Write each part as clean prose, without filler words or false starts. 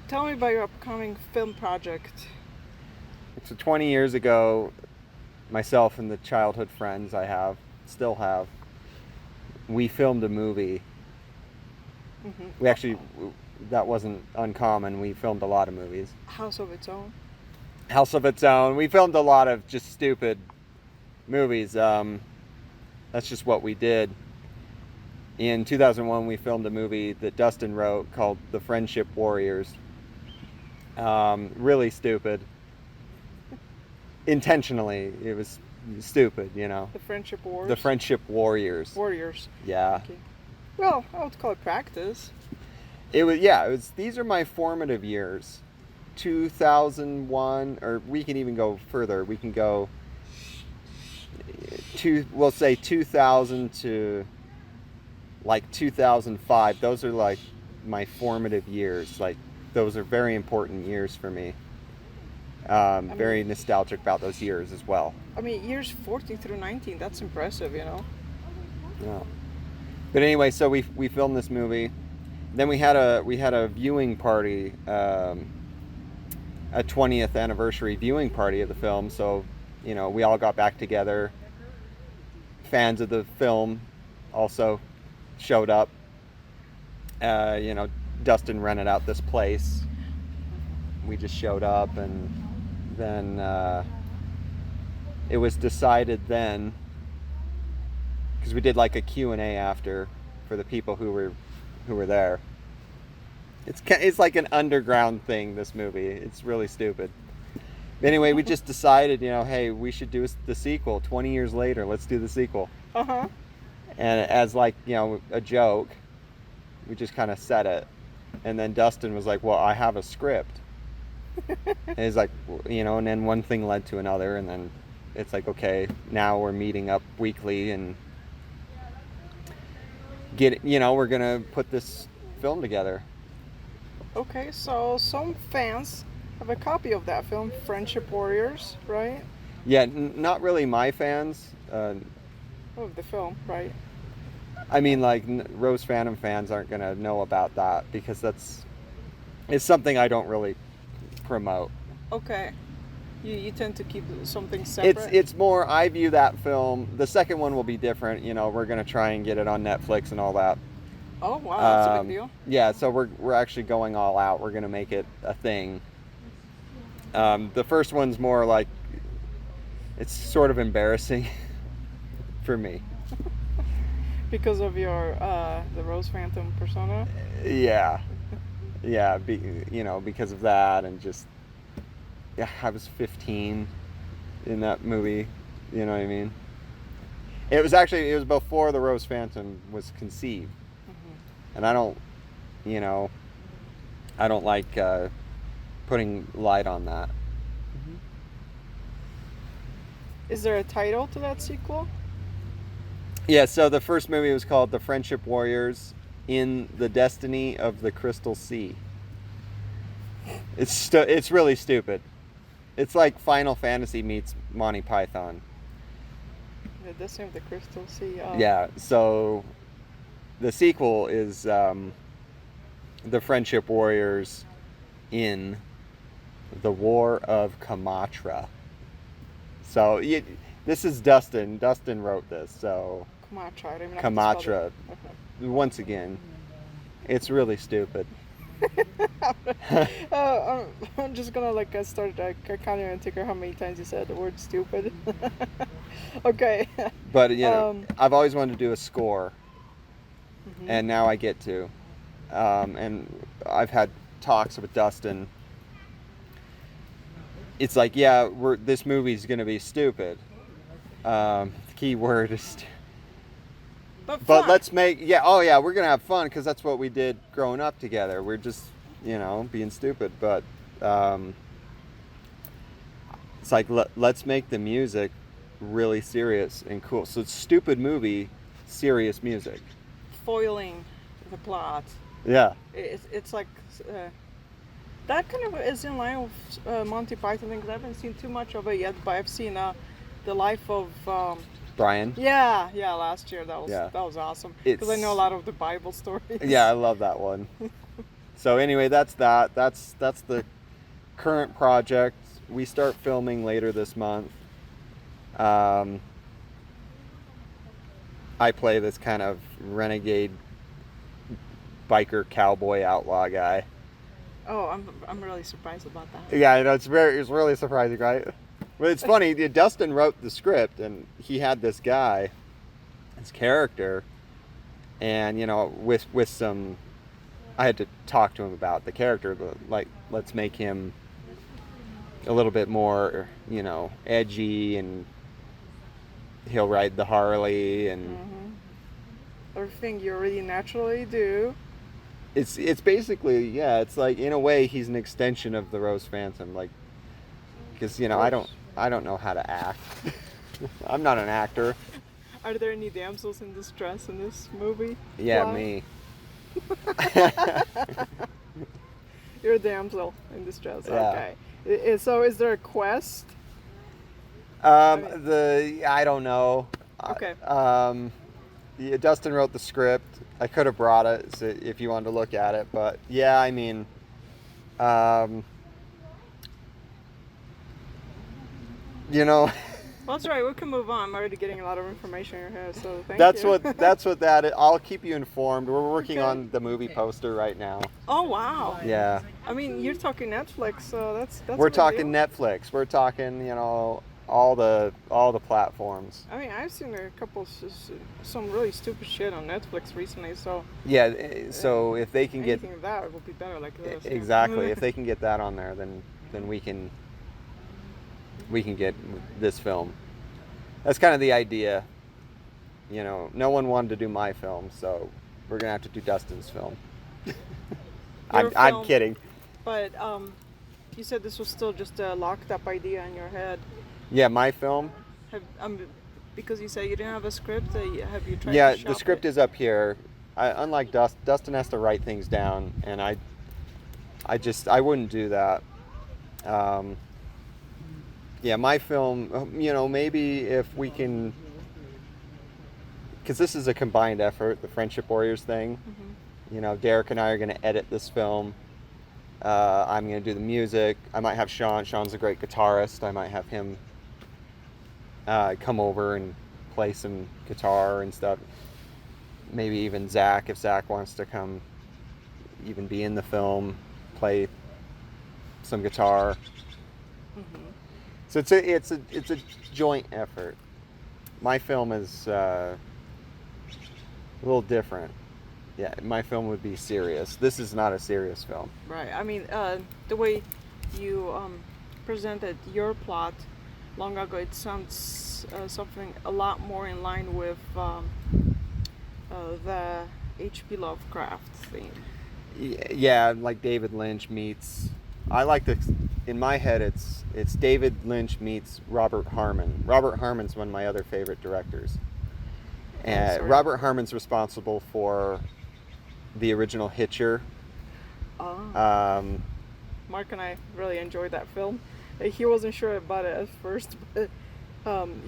Tell me about your upcoming film project. So 20 years ago, myself and the childhood friends still have, we filmed a movie. We actually, that wasn't uncommon. We filmed a lot of movies. House of its own. House of Its Own. We filmed a lot of just stupid movies. That's just what we did. In 2001, we filmed a movie that Dustin wrote called The Friendship Warriors. Really stupid. Intentionally, it was stupid, you know. The Friendship Wars. The Friendship Warriors. Warriors. Yeah. Okay. Well, I would call it practice. It was. These are my formative years. 2001, or we can even go further. We can go we'll say 2000 to like 2005. Those are like my formative years. Like those are very important years for me. Very nostalgic about those years as well. I mean, years 14 through 19, that's impressive, you know? Yeah. But anyway, so we filmed this movie. Then we had a viewing party, a 20th anniversary viewing party of the film. So, you know, we all got back together. Fans of the film also showed up. You know, Dustin rented out this place. We just showed up, and then it was decided then, because we did like a Q&A after for the people who were there. It's like an underground thing, this movie. It's really stupid. Anyway, we just decided, you know, hey, we should do the sequel. 20 years later, let's do the sequel. Uh-huh. And as like, you know, a joke, we just kind of said it. And then Dustin was like, well, I have a script. And he's like, you know, and then one thing led to another, and then it's like, okay, now we're meeting up weekly and we're gonna put this film together. Okay, so some fans have a copy of that film, Friendship Warriors, right? Yeah, not really my fans. Of the film, right? I mean, like, Rose Phantom fans aren't gonna know about that because it's something I don't really promote. Okay. You tend to keep something separate? It's more, I view that film, the second one will be different, you know, we're going to try and get it on Netflix and all that. Oh, wow, that's a big deal. Yeah, so we're actually going all out. We're going to make it a thing. The first one's more like, it's sort of embarrassing for me. Because of your, the Rose Phantom persona? Yeah. Yeah, because of that, and just, yeah, I was 15 in that movie, you know what I mean? It was before the Rose Phantom was conceived. Mm-hmm. And I don't like putting light on that. Mm-hmm. Is there a title to that sequel? Yeah, so the first movie was called The Friendship Warriors in the Destiny of the Crystal Sea. It's really stupid. It's like Final Fantasy meets Monty Python. The Destiny of the Crystal Sea. Yeah, so the sequel is The Friendship Warriors in the War of Kamatra. So this is Dustin. Dustin wrote this, so Kamatra. I don't even know Kamatra. Once again, it's really stupid. I'm just gonna start. I can't even think of how many times you said the word stupid. Okay. But I've always wanted to do a score, mm-hmm. and now I get to. And I've had talks with Dustin. It's like, yeah, this movie's gonna be stupid. The key word is. But let's make, we're going to have fun because that's what we did growing up together. We're just, being stupid. But it's like, let's make the music really serious and cool. So it's stupid movie, serious music. Foiling the plot. Yeah. It's like, that kind of is in line with Monty Python things. I haven't seen too much of it yet, but I've seen The Life of... Brian? Yeah, last year. That was awesome. Because I know a lot of the Bible stories. Yeah, I love that one. So anyway, that's that. That's the current project. We start filming later this month. I play this kind of renegade biker cowboy outlaw guy. Oh, I'm really surprised about that. Yeah, I know it's really surprising, right? But it's funny. Dustin wrote the script, and he had this guy, his character, and with some, I had to talk to him about the character, but like let's make him a little bit more, edgy, and he'll ride the Harley, and Everything you already naturally do. it's basically, yeah, it's like in a way he's an extension of the Rose Phantom, like, because I don't know how to act. I'm not an actor. Are there any damsels in distress in this movie? Yeah, Fly? me. You're a damsel in distress. Yeah. Okay. So is there a quest? I don't know. Okay. Yeah, Dustin wrote the script. I could have brought it so if you wanted to look at it, but yeah, I mean, Well, that's right. We can move on. I'm already getting a lot of information in your head, so thank that's you. what that is. I'll keep you informed. We're working Okay. on the movie poster right now. Oh wow. Yeah. I mean, you're talking Netflix, so that's. We're a big talking deal. Netflix. We're talking, all the platforms. I mean, I've seen a couple some really stupid shit on Netflix recently, so. Yeah. So if they can get Anything of that will be better like this. yeah. exactly, if they can get that on there, then we can get this film. That's kind of the idea. No one wanted to do my film, so we're gonna have to do Dustin's film. I'm film. kidding. But you said this was still just a locked up idea in your head. Yeah, my film. Because you said you didn't have a script. Have you tried? Yeah, to shop the script it? is up here. Unlike Dustin has to write things down, and I wouldn't do that. Yeah, my film, maybe if we can, because this is a combined effort, the Friendship Warriors thing. Derek and I are going to edit this film. I'm going to do the music. I might have Sean. Sean's a great guitarist. I might have him come over and play some guitar and stuff. Maybe even Zach, if Zach wants to come even be in the film, play some guitar. So it's a joint effort. My film is a little different. Yeah, my film would be serious. This is not a serious film. Right. I mean, the way you presented your plot long ago, it sounds something a lot more in line with the H.P. Lovecraft theme. Yeah, like David Lynch meets. I like to. In my head, it's David Lynch meets Robert Harmon. Robert Harmon's one of my other favorite directors. And Robert Harmon's responsible for the original Hitcher. Mark and I really enjoyed that film. He wasn't sure about it at first, but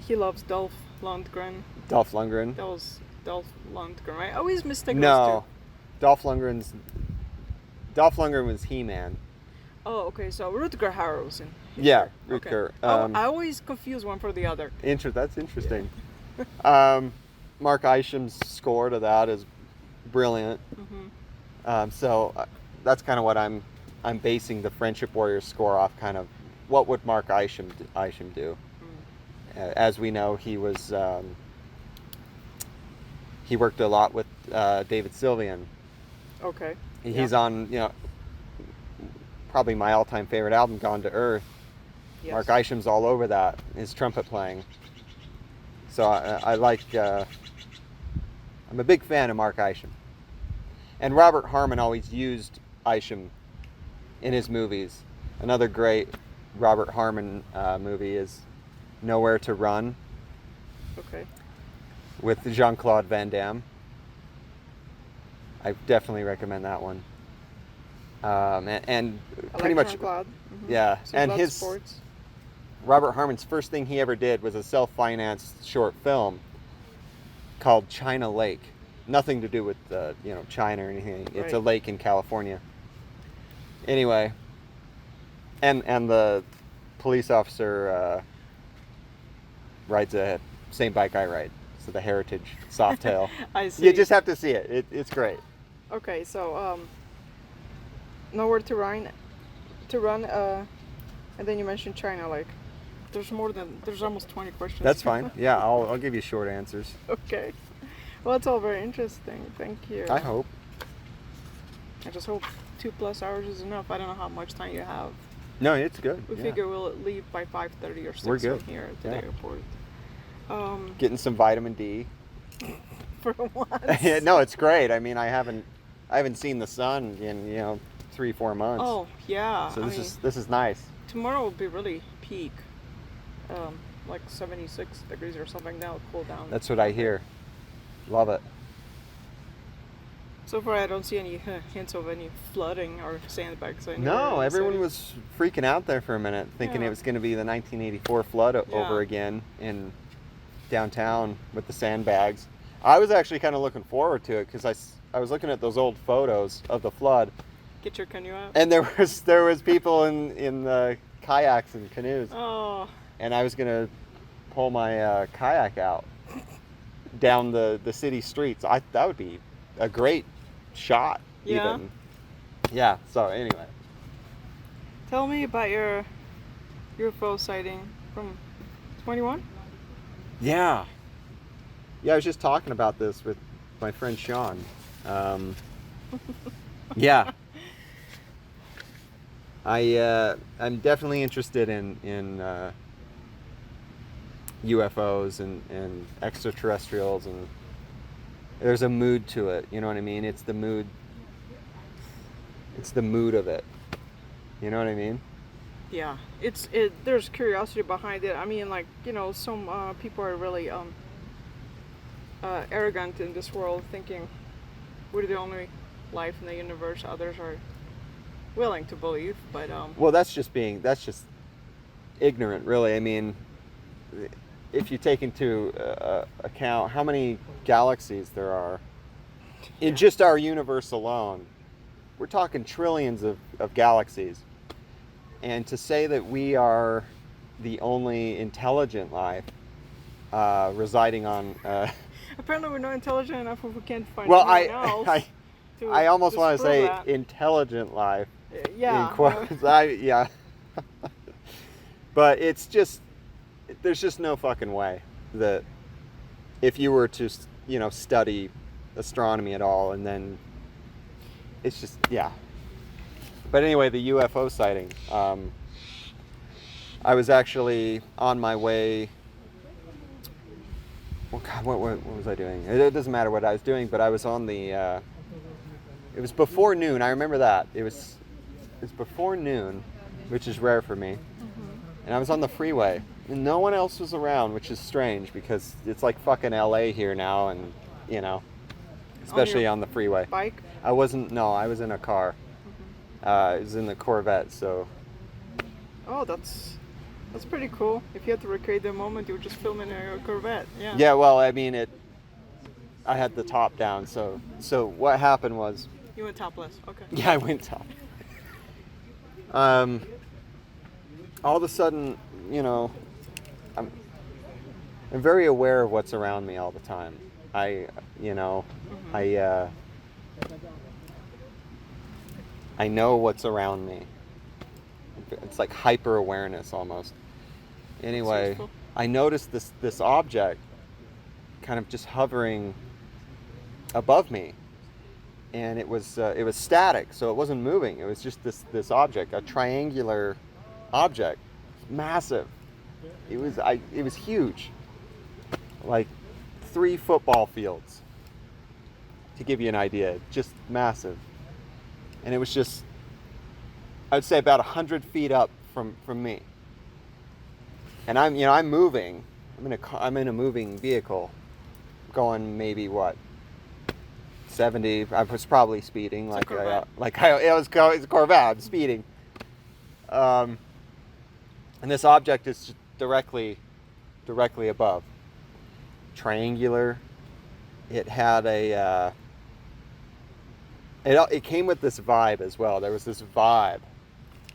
he loves Dolph Lundgren. Dolph Lundgren. That was Dolph Lundgren, right? I always mistake No, those two. Dolph Lundgren was He-Man. Oh, okay. So Rutger Hauer in. Yeah, Okay. Rutger. I always confuse one for the other. That's interesting. Mark Isham's score to that is brilliant. So that's kind of what I'm basing the Friendship Warriors score off. Kind of what would Mark Isham do? As we know, he was he worked a lot with David Sylvian. Okay. He's on probably my all-time favorite album, Gone to Earth. Yes. Mark Isham's all over that, his trumpet playing. So I like, I'm a big fan of Mark Isham. And Robert Harmon always used Isham in his movies. Another great Robert Harmon movie is Nowhere to Run. Okay. With Jean-Claude Van Damme. I definitely recommend that one. And pretty much, yeah. So and his sports. Robert Harmon's first thing he ever did was a self-financed short film called China Lake. Nothing to do with China or anything. It's a lake in California. Anyway, and the police officer rides a same bike I ride, so the Heritage Softail. I see. You just have to see it. It's great. Okay, so nowhere to run, and then you mentioned China. Like, there's almost 20 questions. That's fine. Yeah, I'll give you short answers. Okay. Well, it's all very interesting. Thank you. I hope. I just hope 2+ hours is enough. I don't know how much time you have. No, it's good. We figure we'll leave by 5:30 or 6 We're good. from here to the airport. Getting some vitamin D. For once. No, it's great. I mean, I haven't seen the sun in 3-4 months. Oh yeah. So this is nice. Tomorrow will be really peak, like 76 degrees or something. Now it'll cool down. That's what I hear. Love it. So far, I don't see any hints of any flooding or sandbags. No, everyone was freaking out there for a minute, thinking it was going to be the 1984 flood over again in downtown with the sandbags. I was actually kind of looking forward to it because I was looking at those old photos of the flood. Get your canoe out. And there was people in the kayaks and canoes. Oh. And I was gonna pull my kayak out down the city streets. That would be a great shot. Yeah. Even. Yeah. So anyway. Tell me about your UFO sighting from 21. Yeah. Yeah, I was just talking about this with my friend Sean. Yeah. I'm definitely interested in UFOs and extraterrestrials, and there's a mood to it. You know what I mean? It's the mood. It's the mood of it. You know what I mean? Yeah, there's curiosity behind it. I mean, like, some people are really arrogant in this world, thinking we're the only life in the universe. Others are willing to believe, but well, that's just ignorant, really. I mean, if you take into account how many galaxies there are in just our universe alone, we're talking trillions of galaxies. And to say that we are the only intelligent life residing on... apparently we're not intelligent enough if we can't find well, anyone else. I almost want to say that. Intelligent life. Yeah. In quotes. Yeah. But it's just... There's just no fucking way that if you were to, study astronomy at all, and then it's just, yeah. But anyway, the UFO sighting. I was actually on my way. Oh God, what was I doing? It doesn't matter what I was doing, but I was on the. It was before noon. I remember that. It was before noon, which is rare for me. Mm-hmm. And I was on the freeway, and no one else was around, which is strange because it's like fucking LA here now, and especially on the freeway. Bike? I wasn't. No, I was in a car. It was in the Corvette, so. Oh, that's pretty cool. If you had to recreate the moment, you would just film in a Corvette. Yeah. Yeah, well, I mean, I had the top down, so what happened was. You went topless. Okay. Yeah, I went top. All of a sudden, I'm very aware of what's around me all the time. I know what's around me. It's like hyper awareness almost. Anyway, I noticed this object kind of just hovering above me, and it was static, so it wasn't moving. It was just this object, a triangular object, massive. It was huge, like 3 football fields. To give you an idea, just massive. And it was just, I'd say about 100 feet up from me. And I'm moving. I'm in a moving vehicle, going maybe 70. I was probably speeding, it was a Corvette. I'm speeding. And this object is directly above. Triangular. It had It came with this vibe as well. There was this vibe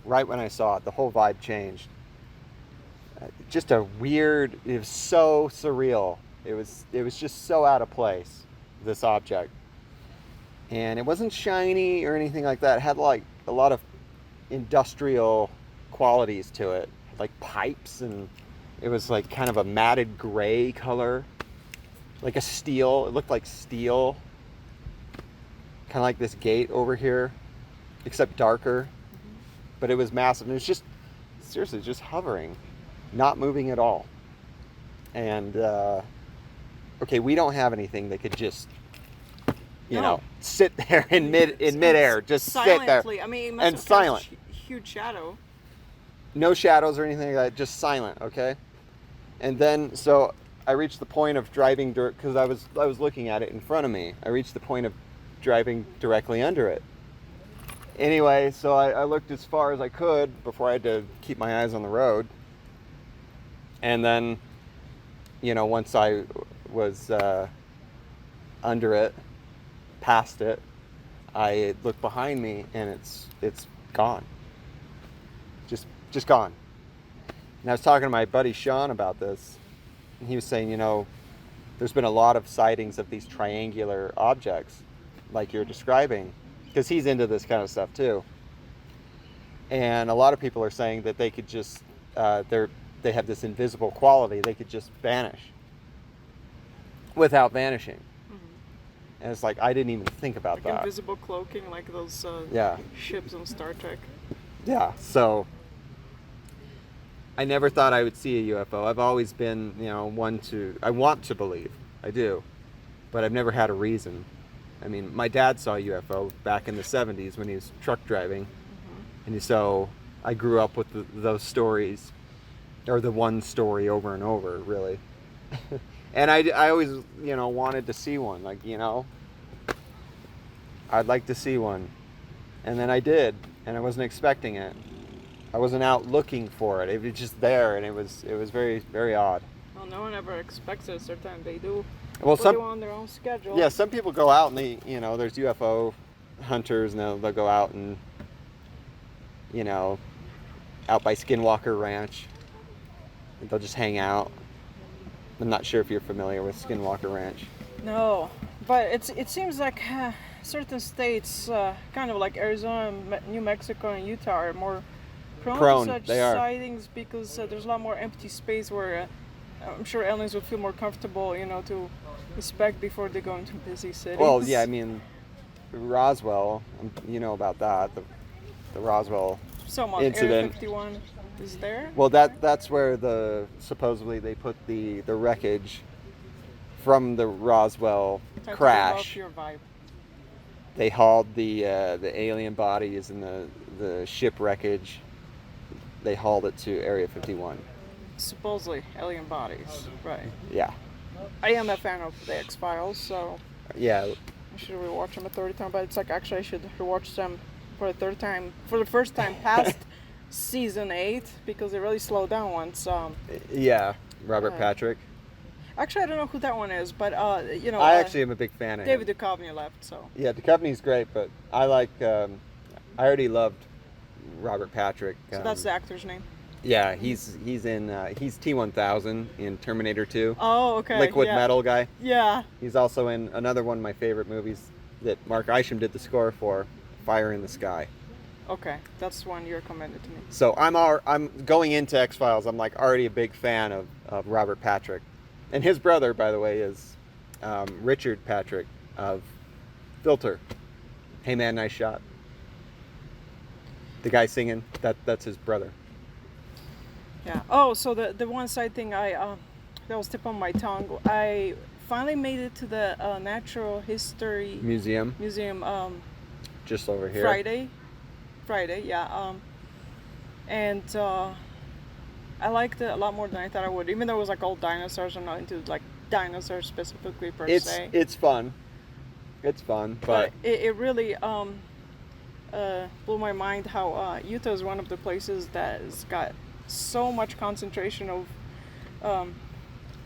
right when I saw it. The whole vibe changed. Just a weird. It was so surreal. It was just so out of place. This object, and it wasn't shiny or anything like that. It had like a lot of industrial qualities to it, like pipes, and it was like kind of a matted gray color, like a steel. It looked like steel, kind of like this gate over here, except darker. But it was massive. And it was just seriously just hovering, not moving at all. And okay, we don't have anything that could just, you know, sit there in midair, just silently. sit there. I mean, it must and have cast silent. Huge shadow. No shadows or anything like that, just silent, okay? And then, so I reached the point of driving, because I was looking at it in front of me. I reached the point of driving directly under it. Anyway, so I looked as far as I could before I had to keep my eyes on the road. And then, you know, once I was under it, past it, I looked behind me and it's gone. Just gone. And I was talking to my buddy Sean about this, and he was saying, you know, there's been a lot of sightings of these triangular objects, like you're describing, because he's into this kind of stuff too. And a lot of people are saying that they could just, they have this invisible quality. They could just vanish without vanishing. And it's like, I didn't even think about like that. Invisible cloaking, like those ships on Star Trek. Yeah, so I never thought I would see a UFO. I've always been, you know, I want to believe. I do. But I've never had a reason. I mean, my dad saw a UFO back in the 70s when he was truck driving. And so I grew up with those stories, or the one story over and over, really. And I always, you know, wanted to see one. Like, you know, I'd like to see one. And then I did, and I wasn't expecting it. I wasn't out looking for it. It was just there, and it was very, very odd. Well, no one ever expects it. Certain they do. Well, some on their own schedule. Yeah, some people go out and they, you know, there's UFO hunters, and they'll go out and, you know, out by Skinwalker Ranch. And they'll just hang out. I'm not sure if you're familiar with Skinwalker Ranch. No, but it seems like certain states, kind of like Arizona, New Mexico, and Utah, are more prone to such sightings because there's a lot more empty space where I'm sure aliens would feel more comfortable, you know, to inspect before they go into busy cities. Well, yeah, I mean, Roswell, you know about that, the Roswell incident. Area 51 is there? Well, that's where supposedly they put the wreckage from the Roswell crash. Your vibe. They hauled the alien bodies and the ship wreckage. They hauled it to Area 51. Supposedly alien bodies, right? Yeah. I am a fan of the X-Files, so yeah. I should rewatch them a third time. But it's like actually I should rewatch them for the first time past season 8 because they really slowed down once. Yeah, Robert Patrick. Actually, I don't know who that one is, but you know. I actually am a big fan of David him. Duchovny left, so. Yeah, Duchovny's great, but I like. I already loved Robert Patrick. So that's the actor's name. Yeah, he's in he's T-1000 in Terminator 2. Oh, okay. Liquid metal guy. Yeah. He's also in another one of my favorite movies that Mark Isham did the score for, Fire in the Sky. Okay, that's one you recommended to me. So I'm going into X-Files. I'm like already a big fan of Robert Patrick, and his brother, by the way, is Richard Patrick of Filter. Hey man, nice shot. The guy singing, that's his brother. Yeah. Oh, so the one side thing that was tip on my tongue. I finally made it to the Natural History Museum. Just over here. Friday, yeah. And I liked it a lot more than I thought I would. Even though it was like old dinosaurs, I'm not into like dinosaurs specifically per se. It's fun. It's fun, but it really blew my mind how Utah is one of the places that has got so much concentration of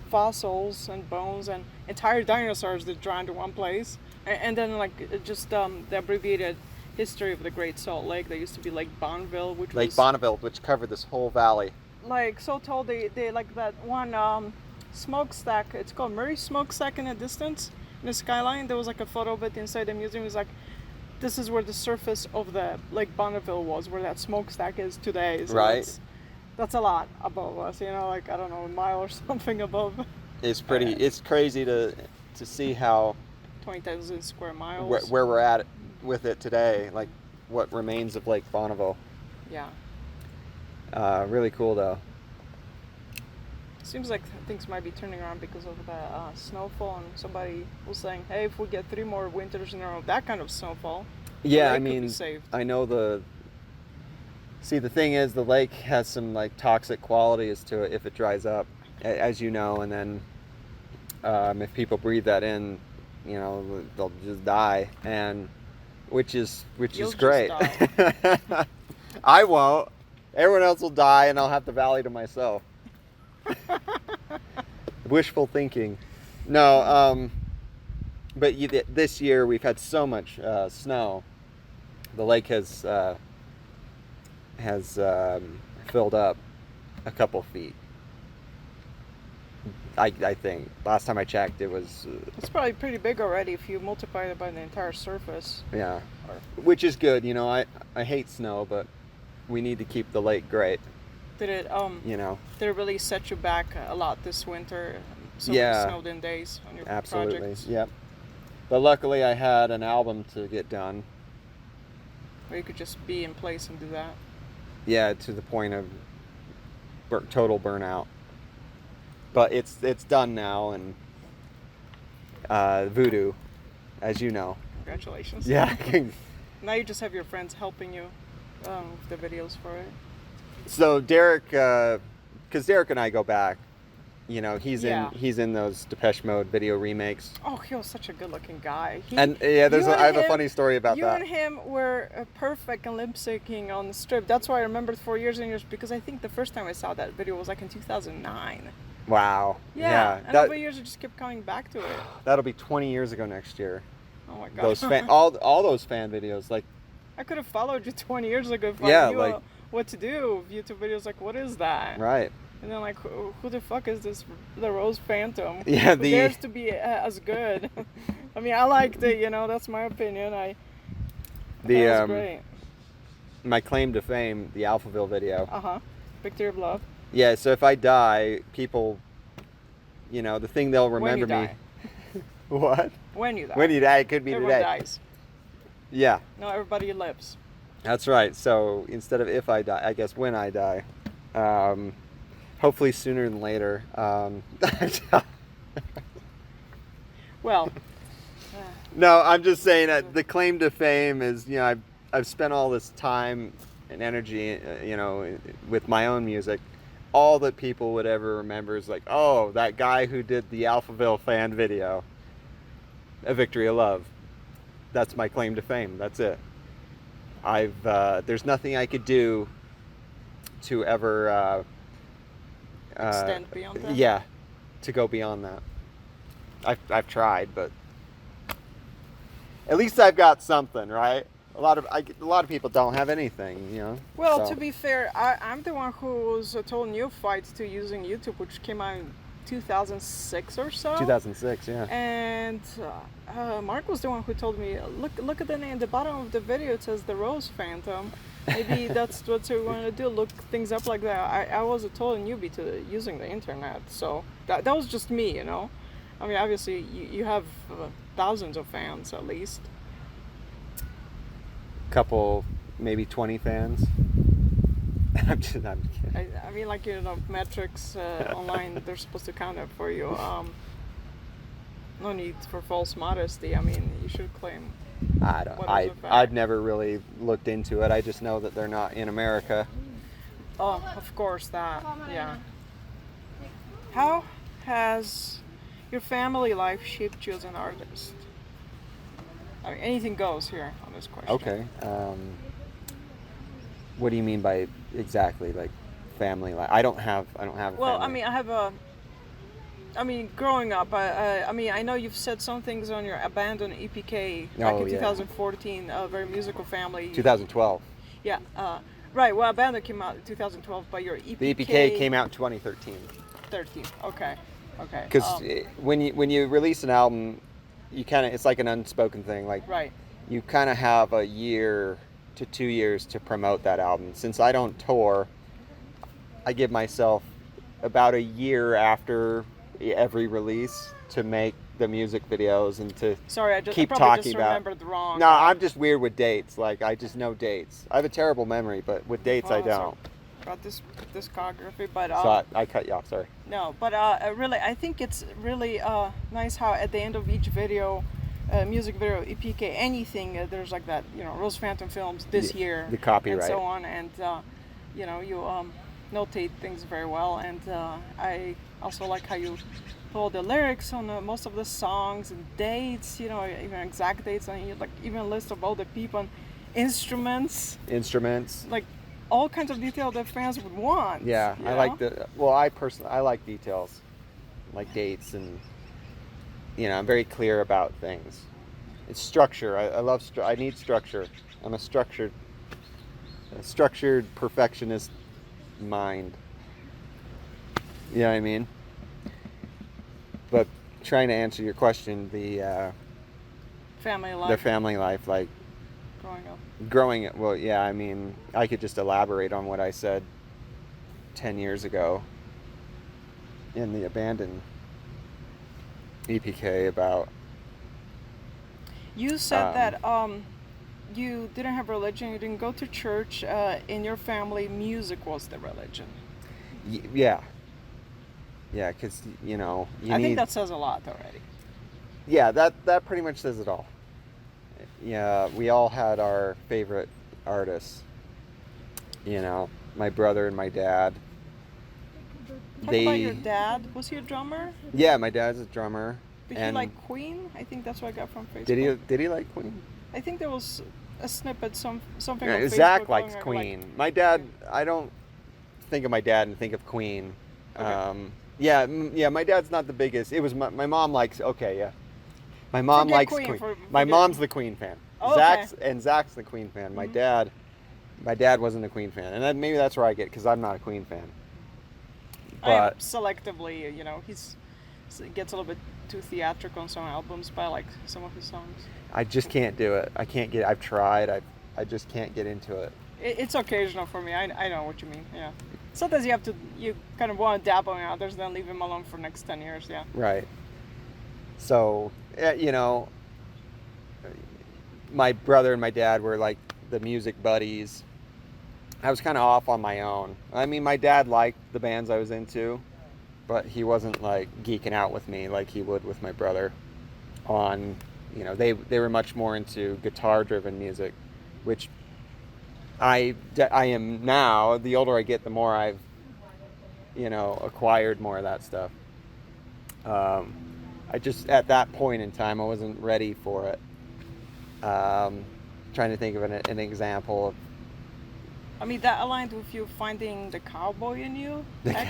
fossils and bones and entire dinosaurs that drawn to one place. And then like just the abbreviated history of the Great Salt Lake. There used to be Lake Bonneville, which Lake was Bonneville, which covered this whole valley. like so tall. They like that one smokestack. It's called Murray Smokestack in the distance in the skyline. There was like a photo of it inside the museum. It was like, this is where the surface of the Lake Bonneville was, where that smokestack is today. So right. That's a lot above us, you know, like I don't know, a mile or something above. It's pretty. It's crazy to see how 20,000 square miles. Where we're at with it today, like what remains of Lake Bonneville. Yeah. Really cool though. Seems like things might be turning around because of the snowfall, and somebody was saying, hey, if we get 3 more winters in a row, that kind of snowfall, yeah, I mean, I know the thing is the lake has some like toxic qualities to it if it dries up, as you know, and then if people breathe that in, you know, they'll just die, and which is great. I won't. Everyone else will die, and I'll have the valley to myself. Wishful thinking. No, but this year we've had so much snow. The lake has filled up a couple feet. I think last time I checked it was. It's probably pretty big already if you multiply it by the entire surface. Yeah, which is good. You know, I hate snow, but we need to keep the lake great. Did it you know, did it really set you back a lot this winter? So yeah, many snowed in days on your absolutely. projects? Yep. But luckily I had an album to get done. Where you could just be in place and do that. Yeah, to the point of total burnout. But it's done now, and Voodoo, as you know. Congratulations. Yeah. Now you just have your friends helping you with the videos for it. So Derek, because Derek and I go back, you know, he's in those Depeche Mode video remakes. Oh, he was such a good-looking guy. I have a funny story about that. You and him were perfect and lip syncing on the strip. That's why I remembered for years and years, because I think the first time I saw that video was like in 2009. Wow. Yeah. And over the years I just kept coming back to it. That'll be 20 years ago next year. Oh my god. Those all those fan videos, like. I could have followed you 20 years ago if I knew what to do. YouTube videos, like, what is that? Right. And then, like, who the fuck is this? The Rose Phantom. Yeah, Who dares to be as good? I mean, I liked it, you know, that's my opinion. That was great. My claim to fame, the Alphaville video. Victory of Love. Yeah, so if I die, people, you know, the thing they'll remember when you me. What? When you die. When you die, it could be Everyone today. dies. Yeah. No, everybody lives. That's right. So instead of if I die, I guess when I die. Hopefully sooner than later. Well. No, I'm just saying that the claim to fame is, you know, I've spent all this time and energy, you know, with my own music. All that people would ever remember is like, oh, that guy who did the Alphaville fan video, A Victory of Love. That's my claim to fame. That's it. There's nothing I could do to ever extend beyond that. Yeah, to go beyond that. I've tried, but at least I've got something, right? A lot of people don't have anything, you know. Well, so. To be fair, I'm the one who was a total neophyte to using YouTube, which came out in 2006 or so. 2006, yeah. And Mark was the one who told me, look at the name. The bottom of the video it says the Rose Phantom. Maybe that's what you want to do. Look things up like that. I was a total newbie to using the internet, so that was just me, you know. I mean, obviously you have thousands of fans at least. Couple, maybe 20 fans. I'm kidding. I mean, like, you know, metrics online, they're supposed to count up for you. No need for false modesty. I mean, you should claim. I've never really looked into it. I just know that they're not in America. Oh, of course that. Yeah. How has your family life shaped you as an artist? I mean, anything goes here on this question. Okay. What do you mean by exactly, like, family life? I don't have. Well, family. I mean, I have I mean, growing up, I mean, I know you've said some things on your Abandon EPK back in 2014, Very Musical Family. 2012. Yeah, right. Well, Abandon came out in 2012, but your EPK... The EPK came out in 2013. 13, okay. Because when you release an album, you kind of, it's like an unspoken thing. Like, right. You kind of have a year to 2 years to promote that album. Since I don't tour, I give myself about a year after every release to make the music videos and to keep talking about. Remembered wrong. No, I'm just weird with dates. Like, I just know dates. I have a terrible memory, but with dates I don't. About this discography, but so I cut you off. Sorry. No, but really, I think it's really nice how at the end of each video, music video, EPK, anything, there's like that, Rose Phantom Films this year, the copyright, and so on, and you notate things very well, and I also like how you pull the lyrics on most of the songs and dates, even exact dates, and you like even a list of all the people and instruments, like all kinds of detail that fans would want. Yeah, I like I like details, like dates, and I'm very clear about things. It's structure. I love I need structure. I'm a structured perfectionist mind. You know what I mean? But trying to answer your question, the family life. The family life, like growing up. Well, yeah. I mean, I could just elaborate on what I said 10 years ago in the Abandon EPK about. You said that you didn't have religion. You didn't go to church. In your family, music was the religion. Yeah. Yeah, because I think that says a lot already. Yeah, that pretty much says it all. Yeah, we all had our favorite artists. My brother and my dad. Talk about your dad. Was he a drummer? Yeah, my dad's a drummer. Did he like Queen? I think that's what I got from Facebook. Did he like Queen? I think there was a snippet, something. Yeah, on Zach Facebook likes Queen. My dad, I don't think of my dad and think of Queen. Okay. Yeah. My dad's not the biggest. It was my mom likes. Okay, yeah. My mom likes Queen. My mom's the Queen fan. Oh, Zach's the Queen fan. Mm-hmm. My dad wasn't a Queen fan, and maybe that's where I get because I'm not a Queen fan. But selectively, he gets a little bit too theatrical on some albums, but I like some of his songs. I just can't do it. I've tried. I just can't get into it. It's occasional for me. I know what you mean. Yeah. Sometimes you kind of want to dabble in others, then leave him alone for the next 10 years. Yeah. Right. So, my brother and my dad were like the music buddies. I was kind of off on my own. I mean, my dad liked the bands I was into, but he wasn't like geeking out with me like he would with my brother on, they were much more into guitar-driven music, which I am now. The older I get, the more I've, acquired more of that stuff. I just, at that point in time, I wasn't ready for it. Trying to think of an example of. I mean, that aligned with you finding the cowboy in you? The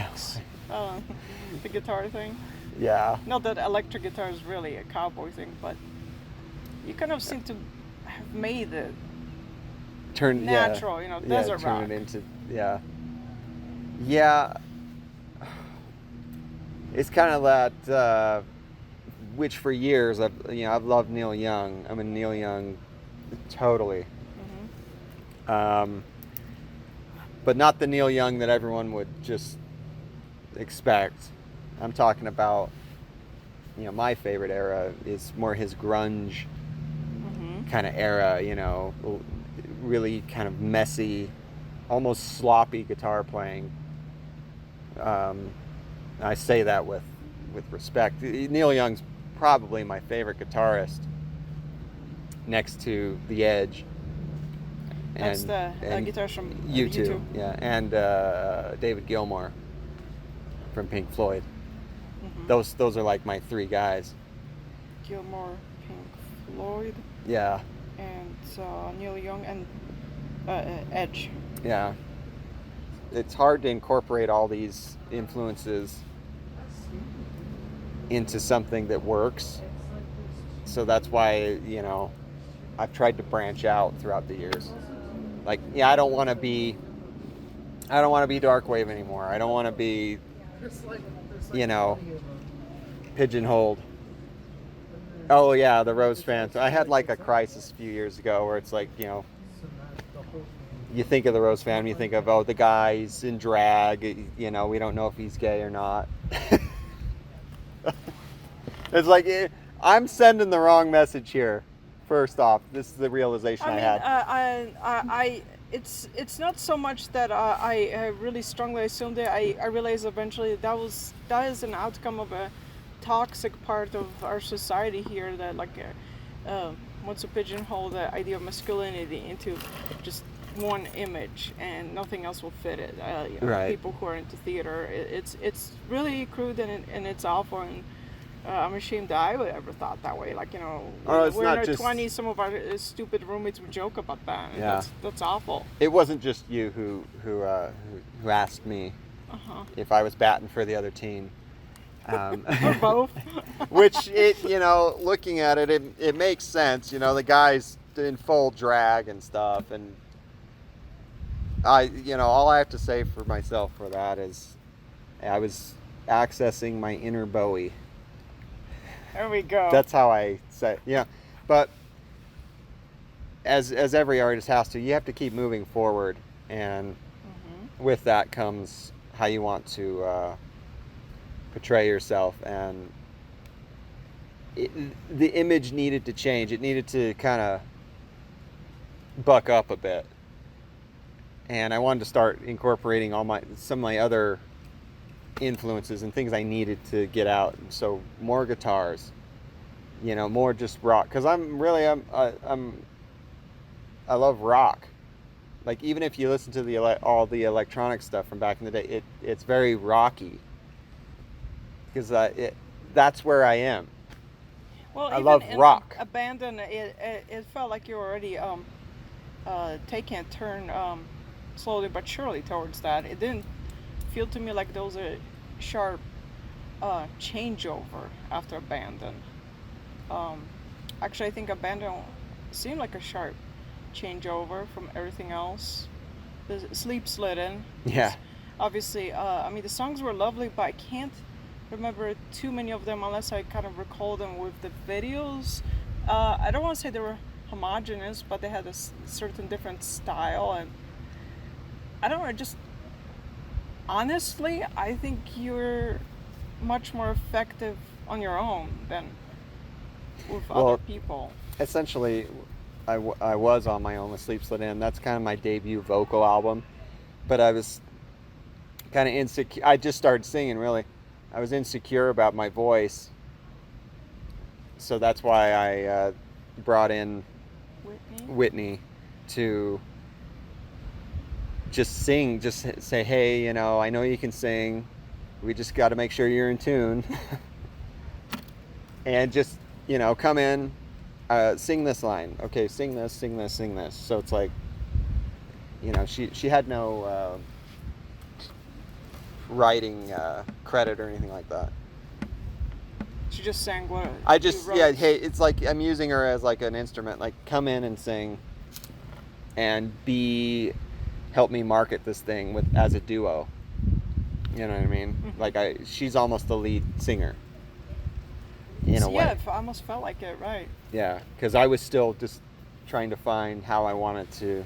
guitar thing? Yeah. Not that electric guitar is really a cowboy thing, but you kind of seem to have made it natural, desert rock. Turn it into, Yeah. It's kind of that, which for years, I've loved Neil Young. I'm a Neil Young, totally. Mm-hmm. But not the Neil Young that everyone would just expect. I'm talking about, my favorite era is more his grunge kind of era, really kind of messy, almost sloppy guitar playing. I say that with respect. Neil Young's probably my favorite guitarist next to The Edge. That's the guitarist from U2. Yeah, and David Gilmour from Pink Floyd. Mm-hmm. Those are like my three guys. Gilmour, Pink Floyd. Yeah. And Neil Young and Edge. Yeah. It's hard to incorporate all these influences into something that works. So that's why, I've tried to branch out throughout the years. Like, yeah, I don't want to be Darkwave anymore. I don't want to be, pigeonholed. Oh yeah, the Rose fans. I had like a crisis a few years ago where it's like, you think of the Rose family, you think of, the guy's in drag, we don't know if he's gay or not. It's like, I'm sending the wrong message here. First off, this is the realization I had. It's not so much that I really strongly assumed it. I realized eventually that is an outcome of a toxic part of our society here that wants to pigeonhole the idea of masculinity into just one image and nothing else will fit it. Right. People who are into theater, it's really crude and it's awful, and I'm ashamed that I would ever thought that way. We're in our 20s, some of our stupid roommates would joke about that. And yeah. That's awful. It wasn't just you who asked me if I was batting for the other team. Or both. Which, looking at it, it makes sense. The guy's in full drag and stuff, and all I have to say for myself for that is I was accessing my inner Bowie. There we go. That's how I say, but as every artist has to, you have to keep moving forward, and with that comes how you want to portray yourself, and the image needed to change. It needed to kind of buck up a bit, and I wanted to start incorporating some of my other influences and things I needed to get out. So more guitars, more just rock, because I love rock. Like, even if you listen to all the electronic stuff from back in the day, it's very rocky, because that's where I am. Well, I love rock. Abandon, it felt like you were already taking a turn slowly but surely towards that. It didn't feel to me like there was a sharp changeover after Abandon. Actually, I think Abandon seemed like a sharp changeover from everything else. The Sleep Slid In. Yeah. Obviously, the songs were lovely, but I can't remember too many of them unless I kind of recall them with the videos. I don't want to say they were homogeneous, but they had a certain different style, and I don't know, just honestly, I think you're much more effective on your own than with other people. Essentially, I was on my own with Sleep Slid In. That's kind of my debut vocal album, but I was kind of insecure. I just started singing, really. I was insecure about my voice, so that's why I brought in Whitney to just sing, just say, hey, I know you can sing, we just got to make sure you're in tune. And just, come in, sing this line, okay, sing this. So it's like, she had no writing credit or anything like that. She just sang what hey, it's like I'm using her as like an instrument, like, come in and sing and help me market this thing as a duo. You know what I mean? Mm-hmm. Like she's almost the lead singer in a way. Yeah, it almost felt like it, right? Yeah, because I was still just trying to find how I wanted to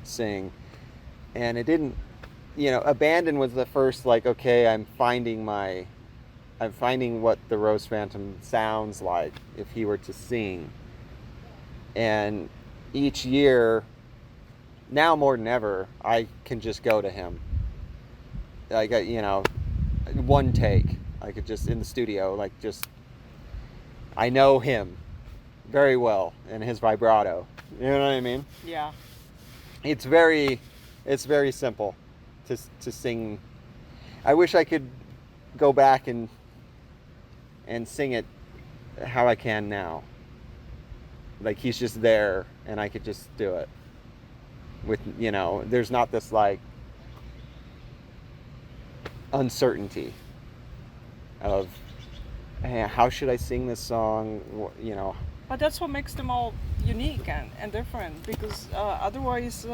sing, and it didn't. Abandon was the first, like, okay, I'm finding what the Rose Phantom sounds like if he were to sing. And each year, now more than ever, I can just go to him. Like, one take. I could just, in the studio, like, I know him very well and his vibrato. You know what I mean? Yeah. It's very simple to sing. I wish I could go back and sing it how I can now. Like, he's just there and I could just do it with, there's not this, like, uncertainty. of, hey, how should I sing this song? You know. But that's what makes them all unique and different, because otherwise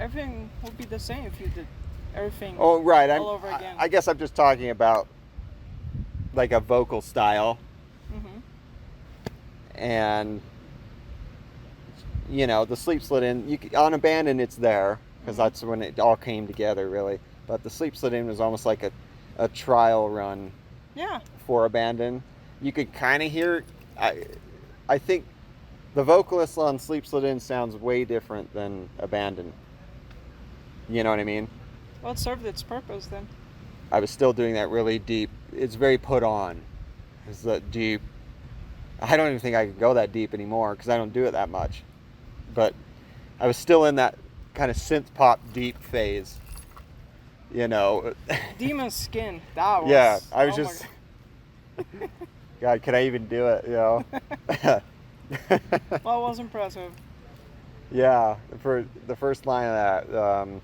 everything would be the same if you did everything all over again. I guess I'm just talking about like a vocal style. And you know, the Sleep Slid In, on Abandon it's there, because that's when it all came together, really. But the Sleep Slid In was almost like a trial run for Abandon. You could kind of hear, I think the vocalist on Sleep Slid In sounds way different than Abandon. You know what I mean? Well, it served its purpose then. I was still doing that really deep. It's very put on. It's that deep. I don't even think I could go that deep anymore because I don't do it that much. But I was still in that kind of synth pop deep phase. You know. Demon Skin. That was. Yeah, I was just. God, can I even do it? You know. Well, it was impressive. Yeah, for the first line of that,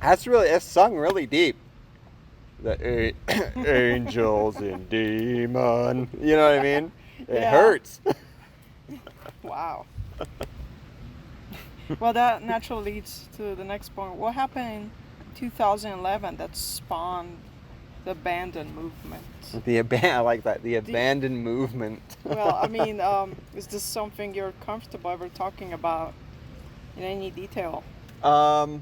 it's sung really deep. The angels and demon. You know what I mean? It hurts. Wow. Well, that naturally leads to the next point. What happened in 2011 that spawned the abandon movement? I like that. The abandon movement. Well, I mean, is this something you're comfortable ever talking about in any detail? I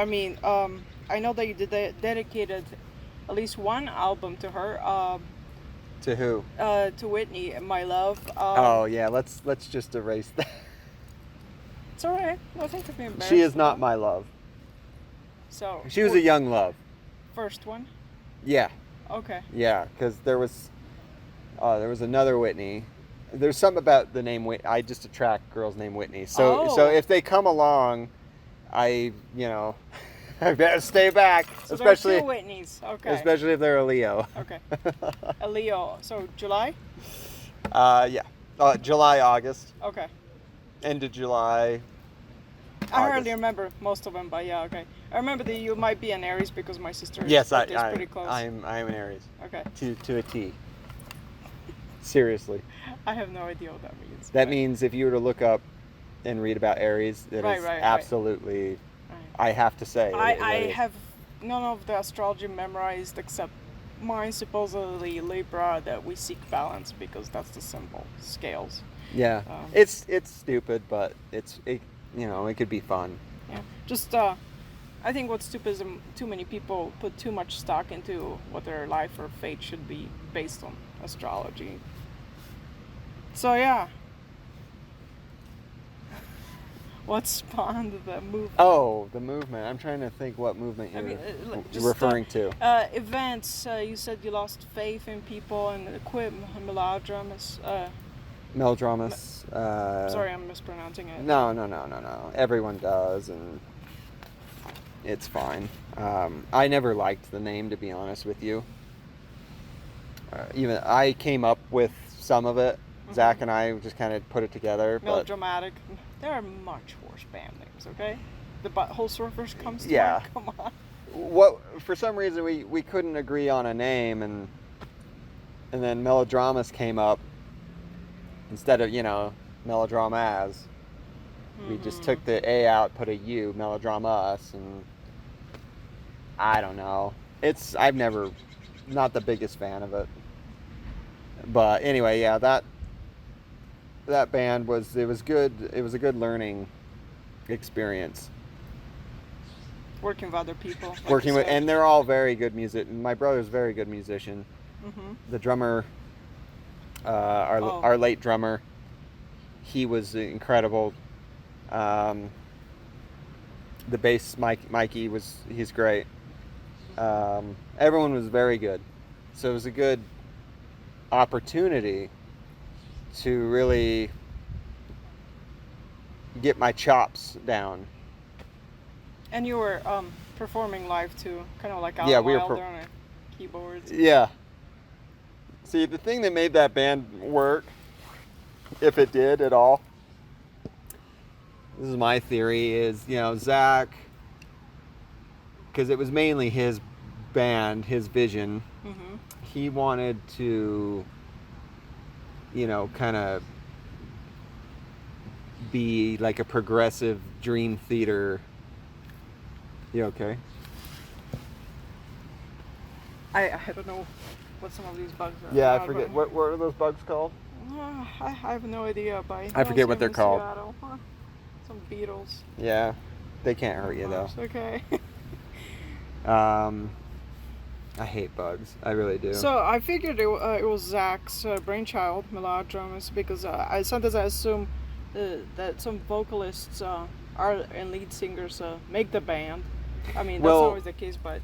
mean, I know that you dedicated at least one album to her. To who? To Whitney, My Love. Oh yeah, let's just erase that. It's alright. Nothing to be embarrassed. She is not my love. So she was a young love. First one. Yeah. Okay. Yeah, because there was another Whitney. There's something about the name Whitney. I just attract girls named Whitney. So if they come along, I better stay back. So especially there are two Whitneys. Okay. Especially if they're a Leo. Okay. A Leo. So July? Yeah. July, August. Okay. End of July. I hardly remember most of them, but yeah, okay. I remember that you might be an Aries because my sister is pretty close. I'm an Aries. Okay. To a T. Seriously. I have no idea what that means. That means if you were to look up and read about Aries, it is absolutely. Right. I have to say. I have none of the astrology memorized except mine supposedly Libra, that we seek balance because that's the symbol scales. Yeah, it's stupid, but it could be fun. Yeah, just I think what's stupid is too many people put too much stock into what their life or fate should be based on astrology. So yeah. What spawned the movement? Oh, the movement. I'm trying to think what movement you're referring to. Events. You said you lost faith in people and quit melodramas. Melodramas. Sorry, I'm mispronouncing it. No. Everyone does, and it's fine. I never liked the name, to be honest with you. Even I came up with some of it. Mm-hmm. Zach and I just kind of put it together. Melodramatic. There are much worse band names, okay? The Butthole Surfers comes to mind. Come on. What, for some reason we couldn't agree on a name, and then Melodramas came up instead of, Melodramas. Mm-hmm. We just took the A out, put a U, Melodramas, and I don't know. I'm never not the biggest fan of it. But anyway, yeah, that band was good. It was a good learning experience. Working with other people. And they're all very good music. My brother's a very good musician. Mm-hmm. The drummer, our late drummer, he was incredible. The bass, Mikey, he's great. Everyone was very good. So it was a good opportunity to really get my chops down. And you were performing live too, kind of like Alan Wilder on keyboards. Yeah. See, the thing that made that band work, if it did at all, this is my theory, is Zach because it was mainly his band, his vision. Mm-hmm. He wanted to, kind of be like a progressive Dream Theater. You okay? I don't know what some of these bugs are. Yeah, I forget. What are those bugs called? I have no idea. I forget what they're called. Huh? Some beetles. Yeah, they can't hurt you though. Okay. I hate bugs. I really do. So I figured it was Zach's brainchild, melodrums, because sometimes I assume that some vocalists and lead singers make the band. I mean, that's always the case, but...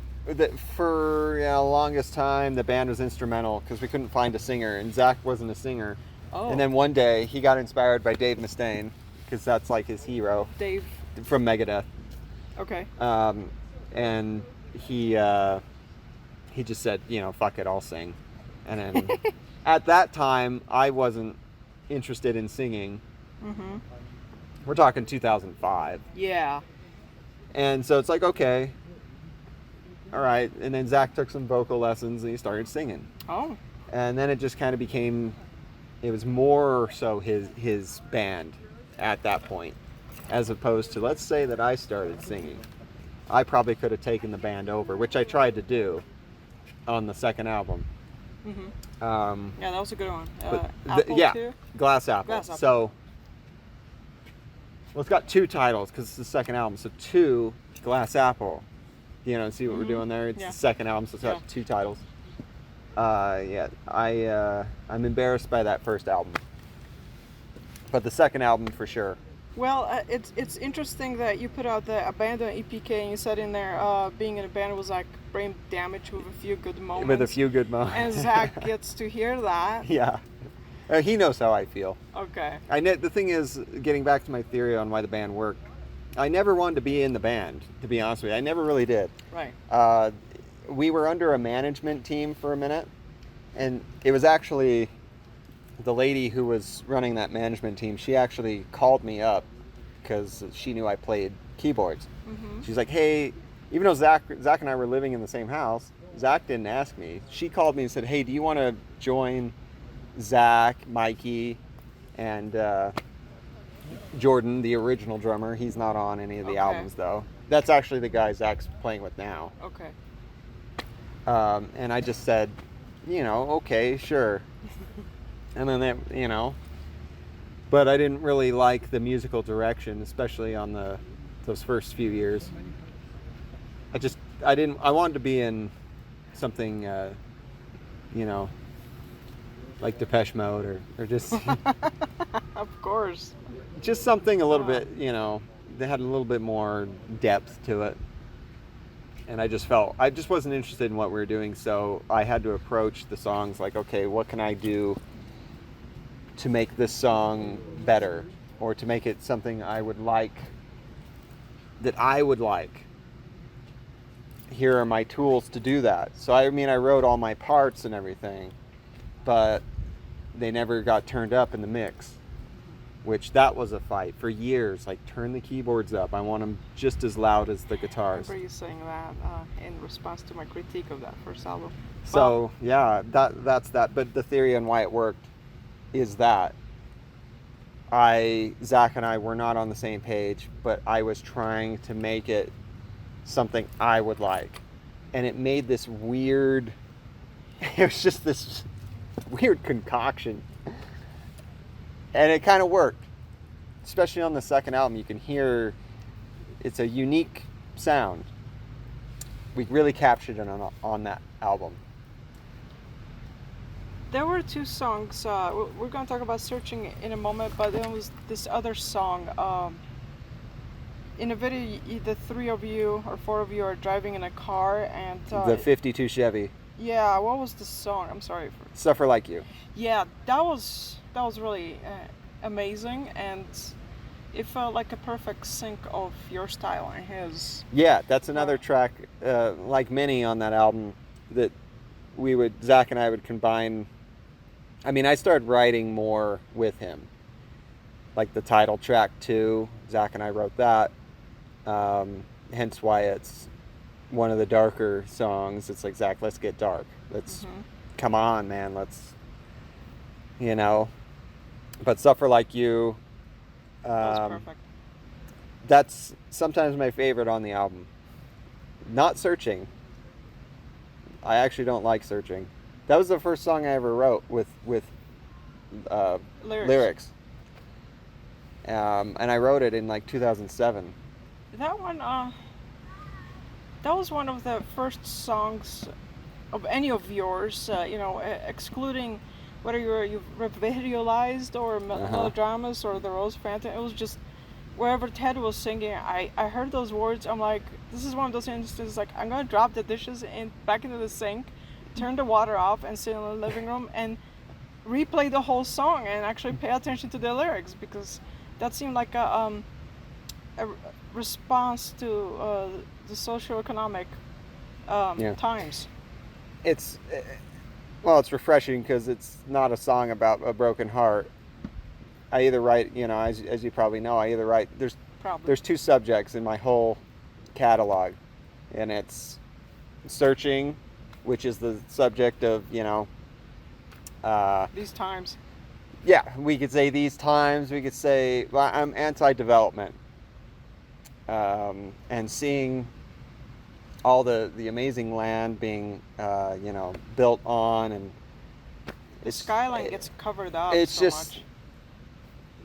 For the longest time, the band was instrumental because we couldn't find a singer, and Zach wasn't a singer. Oh. And then one day, he got inspired by Dave Mustaine, because that's like his hero. Dave? From Megadeth. Okay. And he just said, fuck it, I'll sing. And then at that time, I wasn't interested in singing. Mm-hmm. We're talking 2005. Yeah. And so it's like, okay, all right. And then Zach took some vocal lessons and he started singing. Oh. And then it just kind of became, it was more so his band at that point, as opposed to, let's say that I started singing. I probably could have taken the band over, which I tried to do on the second album. Mm-hmm. Yeah, that was a good one. Too? Glass Apple. So, well, it's got two titles because it's the second album. So 2, Glass Apple. See what we're doing there? It's the second album, so it's got 2 titles. I'm embarrassed by that first album. But the second album for sure. Well, it's interesting that you put out the Abandon EPK and you said in there being in a band was like brain damage with a few good moments. With a few good moments. And Zach gets to hear that. Yeah. He knows how I feel. Okay. The thing is, getting back to my theory on why the band worked, I never wanted to be in the band, to be honest with you. I never really did. Right. We were under a management team for a minute, and it was actually the lady who was running that management team. She actually called me up because she knew I played keyboards. Mm-hmm. She's like, hey, even though Zach and I were living in the same house, Zach didn't ask me. She called me and said, hey, do you want to join Zach, Mikey, and Jordan, the original drummer? He's not on any of the albums, though. That's actually the guy Zach's playing with now. Okay. And I just said, okay, sure. And then but I didn't really like the musical direction, especially on those first few years. I wanted to be in something, like Depeche Mode or just... Of course. Just something a little bit, that had a little bit more depth to it. And I just wasn't interested in what we were doing, so I had to approach the songs like, okay, what can I do to make this song better, or to make it something I would like, that I would like. Here are my tools to do that. So I wrote all my parts and everything, but they never got turned up in the mix, which that was a fight for years. Like, turn the keyboards up. I want them just as loud as the guitars. I remember you saying that in response to my critique of that first album. So that's that. But the theory on why it worked is that Zach and I were not on the same page, but I was trying to make it something I would like. And it made this weird, it was just this weird concoction. And it kind of worked. Especially on the second album, you can hear it's a unique sound. We really captured it on that album. There were 2 songs. We're going to talk about Searching in a moment, but there was this other song. In a video, the 3 of you or 4 of you are driving in a car, and the 52 Chevy. Yeah, what was the song? I'm sorry. Suffer Like You. Yeah, that was really amazing, and it felt like a perfect sync of your style and his. Yeah, that's another track, like many on that album, that Zach and I would combine. I started writing more with him. Like the title track 2, Zach and I wrote that. Hence why it's one of the darker songs. It's like, Zach, let's get dark. Let's come on, man. Let's, you know. But Suffer Like You. That was perfect. That's sometimes my favorite on the album. Not Searching. I actually don't like Searching. That was the first song I ever wrote with lyrics. And I wrote it in like 2007. That one, that was one of the first songs of any of yours, excluding whether you've revitalized or melodramas or the Rose Phantom. It was just wherever Ted was singing, I heard those words. I'm like, this is one of those instances, like, I'm going to drop the dishes back into the sink, turn the water off, and sit in the living room and replay the whole song and actually pay attention to the lyrics, because that seemed like a response to the socioeconomic times. It's refreshing because it's not a song about a broken heart. I either write, as you probably know, there's two subjects in my whole catalog, and it's searching, which is the subject of, these times. Yeah, we could say these times. We could say, well, I'm anti-development, and seeing all the amazing land being, built on, and the skyline gets covered up. It's much.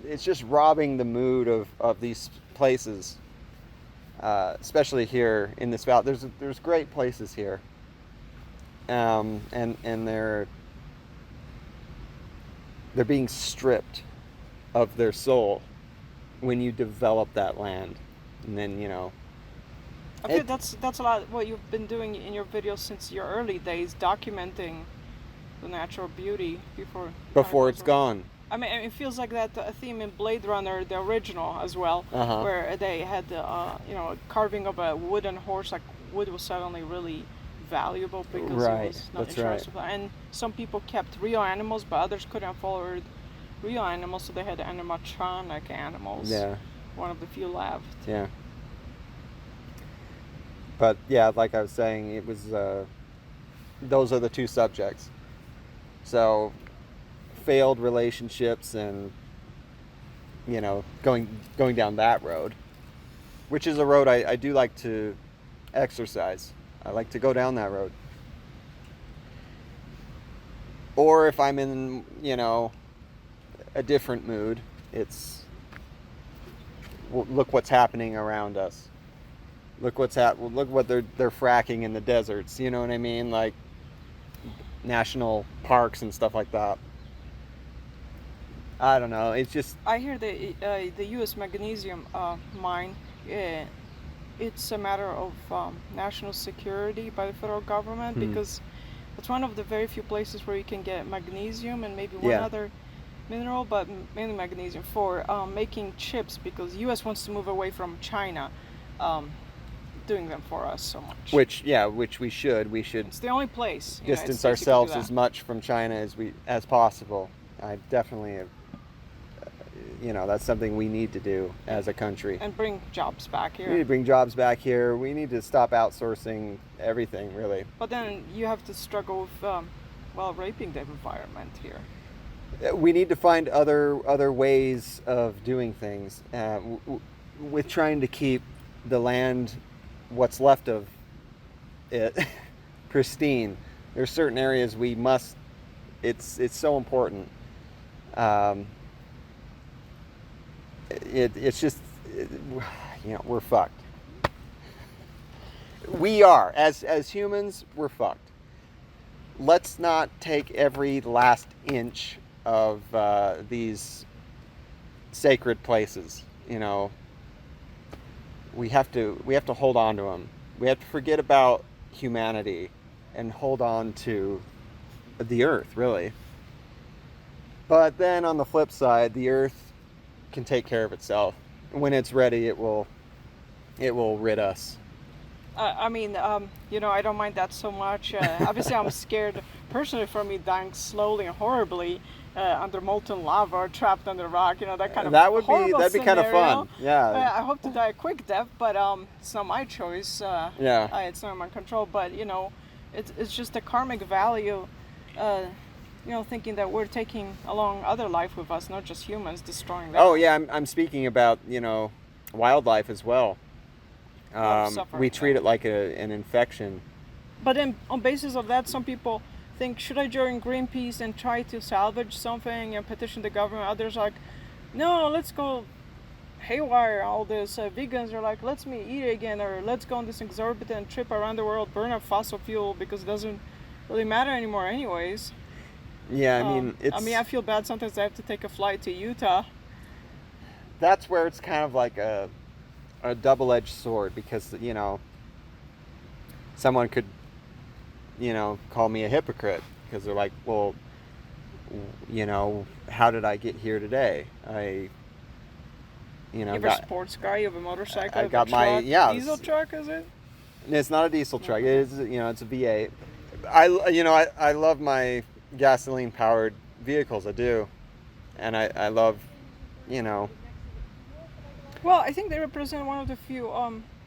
It's just robbing the mood of these places, especially here in this valley. There's great places here, and they're being stripped of their soul when you develop that land, and then I think that's a lot what you've been doing in your videos since your early days, documenting the natural beauty before it's gone. I mean, it feels like that theme in Blade Runner, the original as well, where they had the carving of a wooden horse. Like, wood was suddenly really valuable because it was not insurance. And some people kept real animals, but others couldn't afford real animals, so they had animatronic animals. Yeah. One of the few left. Yeah. But yeah, like I was saying, it was those are the two subjects. So failed relationships and going down that road, which is a road I do like to exercise. I like to go down that road. Or if I'm in a different mood, it's look what's happening around us. Look what they're fracking in the deserts. You know what I mean? Like national parks and stuff like that. I don't know. It's just. I hear the U.S. magnesium mine. It's a matter of national security by the federal government, because it's one of the very few places where you can get magnesium and maybe one other mineral, but mainly magnesium for making chips, because the U.S. wants to move away from China doing them for us so much. Which we should. We should. It's the only place. Distance ourselves as much from China as possible. I definitely have. That's something we need to do as a country. And bring jobs back here. We need to bring jobs back here. We need to stop outsourcing everything, really. But then you have to struggle with, raping the environment here. We need to find other ways of doing things. With trying to keep the land, what's left of it, pristine. There's certain areas we must. It's so important. It's just, we're fucked. We are, as humans, we're fucked. Let's not take every last inch of these sacred places. We have to hold on to them. We have to forget about humanity and hold on to the earth, really. But then on the flip side, the earth can take care of itself. When it's ready, it will rid us. I don't mind that so much. Obviously, I'm scared personally for me dying slowly and horribly, under molten lava or trapped under a rock, that kind of that'd be scenario. kind of fun. Yeah. I hope to die a quick death, but it's not my choice. It's not in my control. But it's just the karmic value. Thinking that we're taking along other life with us, not just humans, destroying them. Oh yeah, I'm speaking about wildlife as well. We treat it like an infection. But then, on basis of that, some people think, should I join Greenpeace and try to salvage something and petition the government? Others are like, no, let's go haywire. All these vegans are like, let's eat again, or let's go on this exorbitant trip around the world, burn up fossil fuel because it doesn't really matter anymore anyways. Yeah, I feel bad sometimes I have to take a flight to Utah. That's where it's kind of like a double-edged sword, because someone could call me a hypocrite because they're like, well, how did I get here today? You're a sports guy, you have a motorcycle, I got my diesel truck, is it? It's not a diesel truck. It is, it's a V8. I love my gasoline powered vehicles. I do, and I love, Well, I think they represent one of the few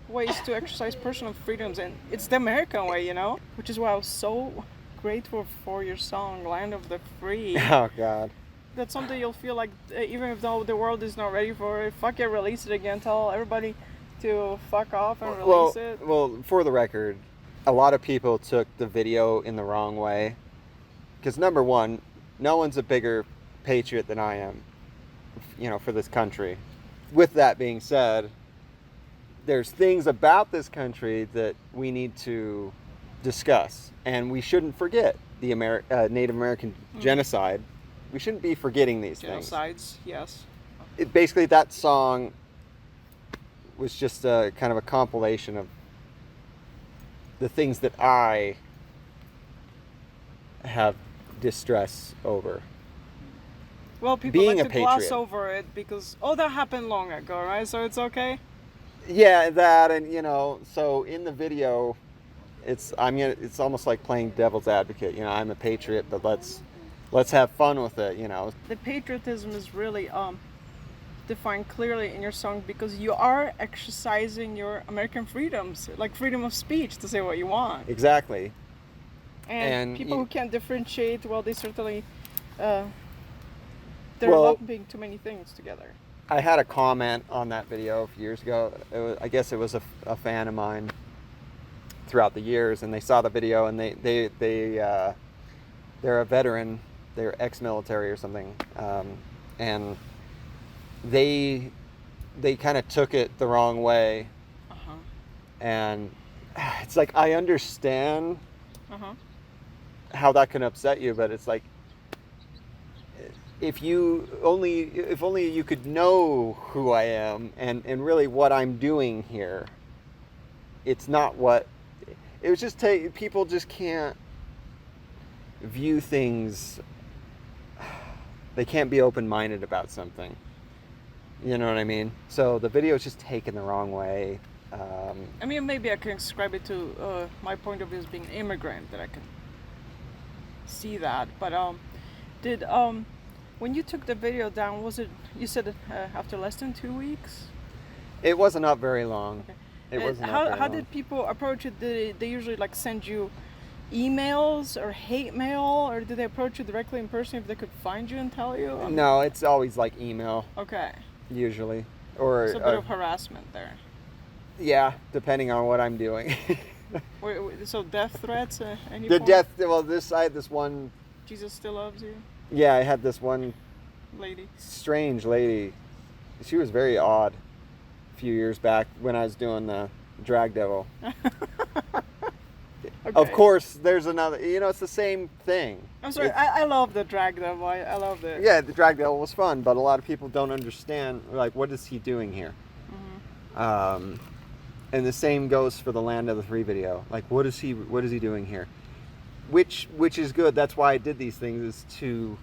ways to exercise personal freedoms, and it's the American way, which is why I was so grateful for your song "Land of the Free." Oh God. That's something you'll feel like, even if though the world is not ready for it, fuck it, release it again. Tell everybody to fuck off and release it. Well, for the record, a lot of people took the video in the wrong way. Because number one, no one's a bigger patriot than I am, for this country. With that being said, there's things about this country that we need to discuss, and we shouldn't forget the Native American genocide. We shouldn't be forgetting these things. Genocides, yes. Basically, that song was just a kind of a compilation of the things that I have distress over. Well, people being like a to gloss patriot. over it because, that happened long ago, right? So it's okay? Yeah, that, and so in the video, it's almost like playing devil's advocate. I'm a patriot, but let's have fun with it. The patriotism is really defined clearly in your song because you are exercising your American freedoms, like freedom of speech to say what you want. Exactly. And people who can't differentiate, well, they certainly they're lumping too many things together. I had a comment on that video a few years ago. I guess it was a fan of mine throughout the years, and they saw the video, and they're a veteran. They're ex-military or something, and they kind of took it the wrong way. And it's like, I understand how that can upset you, but it's like, if only you could know who I am and really what I'm doing here. It's not what it was. Just people just can't view things. They can't be open-minded about something. You know what I mean? So the video is just taken the wrong way. Maybe I can describe it to my point of view as being an immigrant, that I can see that. But when you took the video down, was it, you said after less than 2 weeks? It wasn't up very long. Okay. It wasn't up very long. How did people approach it? Did they usually send you emails or hate mail, or did they approach you directly in person if they could find you and tell you? No, it's always email. Okay. Usually. Or it's a bit of harassment there. Yeah, depending on what I'm doing. So death threats at any the point? I had this one. Jesus still loves you. Yeah, I had this one lady. Strange lady. She was very odd a few years back when I was doing the Drag Devil. Okay. Of course, there's another, it's the same thing. I'm sorry, I love the Drag Devil. I love it. Yeah, the Drag Devil was fun, but a lot of people don't understand, what is he doing here? Mm-hmm. And the same goes for the Land of the Free video. What is he doing here? Which is good. That's why I did these things, is to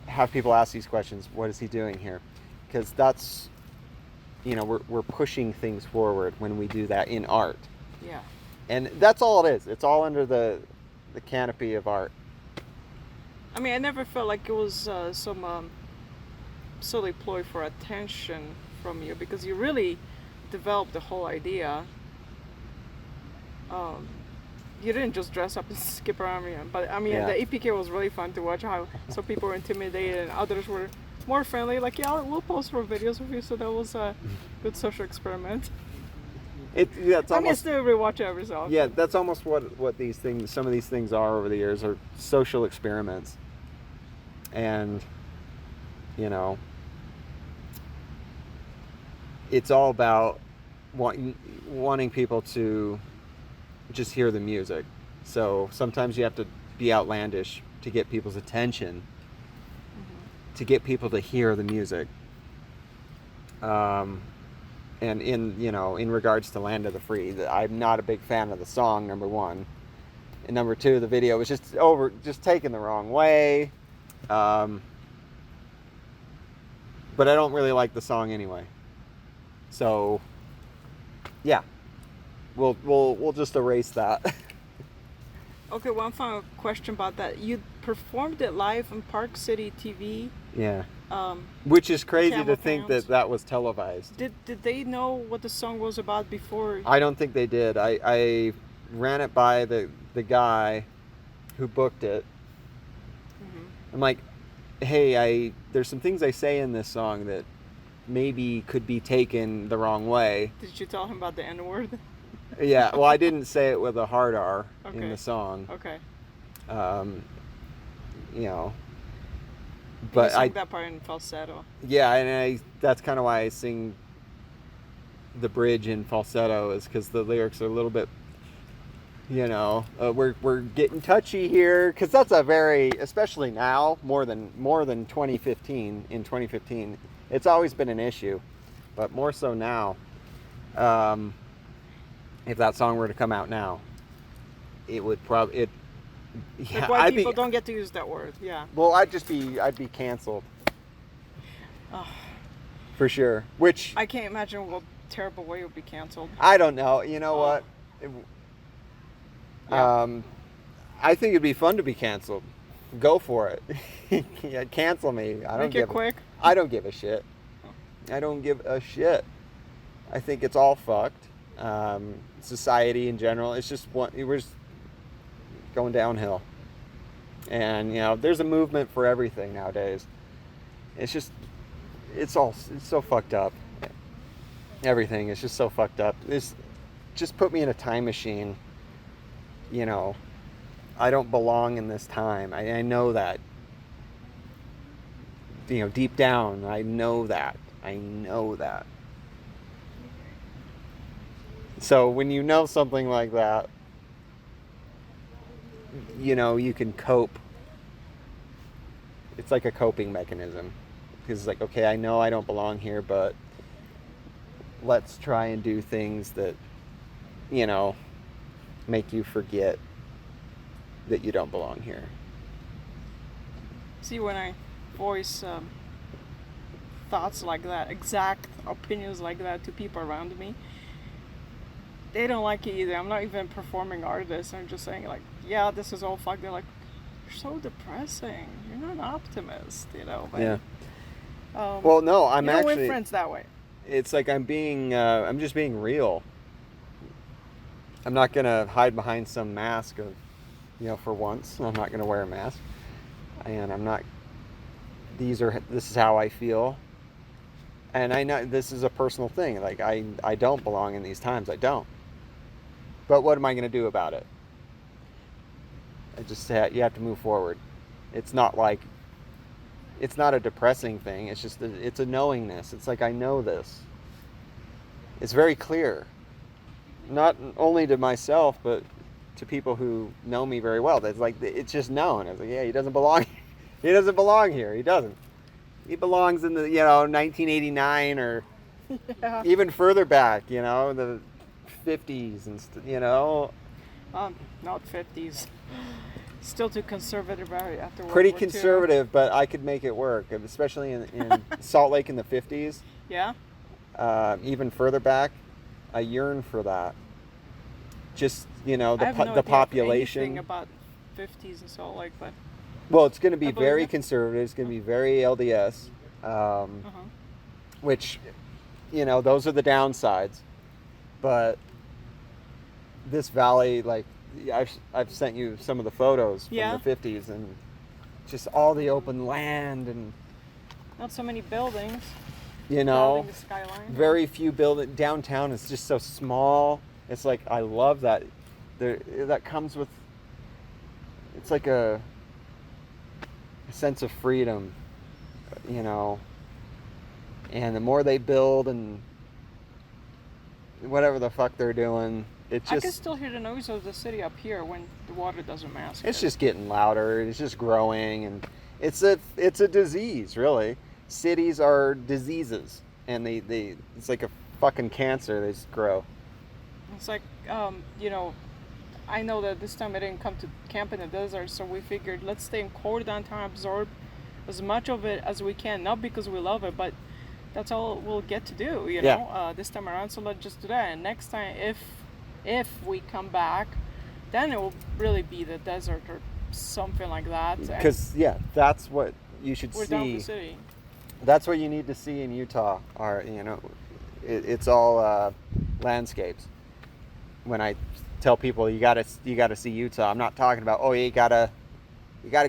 have people ask these questions. What is he doing here? Because that's, we're pushing things forward when we do that in art. Yeah. And that's all it is. It's all under the canopy of art. I mean, I never felt like it was some silly ploy for attention from you, because you really developed the whole idea. You didn't just dress up and skip around me. But I mean, Yeah. the APK was really fun to watch. How some people were intimidated and others were more friendly. Like, yeah, we'll post more videos of you. So that was a good social experiment. It's almost, I mean, I still rewatch it every so often. yeah, that's almost what these things, some of these things are over the years, are social experiments. And, you know, it's all about wanting people to just hear the music. So sometimes you have to be outlandish to get people's attention, to get people to hear the music. And in regards to Land of the Free, I'm not a big fan of the song, number one. And number two, the video was just taken the wrong way. But I don't really like the song anyway. So, yeah, we'll just erase that. Okay, one final question about that. You performed it live on Park City TV. Yeah. Which is crazy to think that was televised. Did they know what the song was about before? I don't think they did. I ran it by the guy who booked it. Mm-hmm. I'm like, hey, there's some things I say in this song that maybe could be taken the wrong way. Did you tell him about the N-word? Yeah, well, I didn't say it with a hard R in the song. Okay. You know, but I that part in falsetto. Yeah, and that's kind of why I sing the bridge in falsetto, is because the lyrics are a little bit, you know, we're getting touchy here, because that's a very, especially now, more than 2015. In 2015, it's always been an issue, but more so now. If that song were to come out now, it would probably yeah, like white people don't get to use that word. Yeah. Well, I'd be canceled. Oh. For sure. Which I can't imagine what terrible way it would be canceled. I don't know. You know what? I think it'd be fun to be canceled. Go for it. Yeah, cancel me. I don't give quick. I don't give a shit. I don't give a shit. I think it's all fucked. Society in general, it's just we're just going downhill. And you know, there's a movement for everything nowadays. It's so fucked up. Everything is just so fucked up. Just put me in a time machine. You know, I don't belong in this time. I know that. You know, deep down, I know that. So when you know something like that, you know, you can cope. It's like a coping mechanism. Because it's like, okay, I know I don't belong here, but let's try and do things that, you know, make you forget that you don't belong here. See, when I voice thoughts like that, exact opinions like that to people around me, they don't like it either. I'm not even performing artist. I'm just saying, like, yeah, this is all fucked. They're like, you're so depressing. You're not an optimist, you know. But, yeah. Well, no, I'm actually. We're friends that way. It's like I'm just being real. I'm not gonna hide behind some mask of, you know, for once, I'm not gonna wear a mask, and I'm not. This is how I feel, and I know this is a personal thing. Like I don't belong in these times. I don't. But what am I going to do about it? I just said you have to move forward. It's not a depressing thing. It's just it's a knowingness. It's like I know this. It's very clear. Not only to myself, but to people who know me very well. That's like it's just known. I was like, yeah, he doesn't belong. He doesn't belong here. He doesn't. He belongs in the 1989 or even further back. You know, the 50s and you know. Not 50s. Still too conservative after World Pretty War conservative, but I could make it work, especially in Salt Lake in the 50s. Yeah. Even further back, I yearn for that. Just the I have no population. anything about 50s in Salt Lake, but Well, it's going to be very conservative. It's going to be very LDS, which, those are the downsides. But this valley, like, I've sent you some of the photos from the 50s, and just all the open land and not so many buildings. The skyline. Very few buildings. Downtown is just so small. It's like, I love that. That comes with, it's like a sense of freedom, and the more they build and whatever the fuck they're doing, it just... I can still hear the noise of the city up here when the water doesn't mask it. It's just getting louder. It's just growing, and it's a disease, really. Cities are diseases, and it's like a fucking cancer. They just grow. It's like, I know that this time I didn't come to camp in the desert, so we figured let's stay in core downtown, absorb as much of it as we can, not because we love it, but that's all we'll get to do, this time around. So let's just do that. And next time, if we come back, then it will really be the desert or something like that. Because that's what you should see. We're down the city. That's what you need to see in Utah. It's all landscapes. When I tell people you gotta see Utah, I'm not talking about you gotta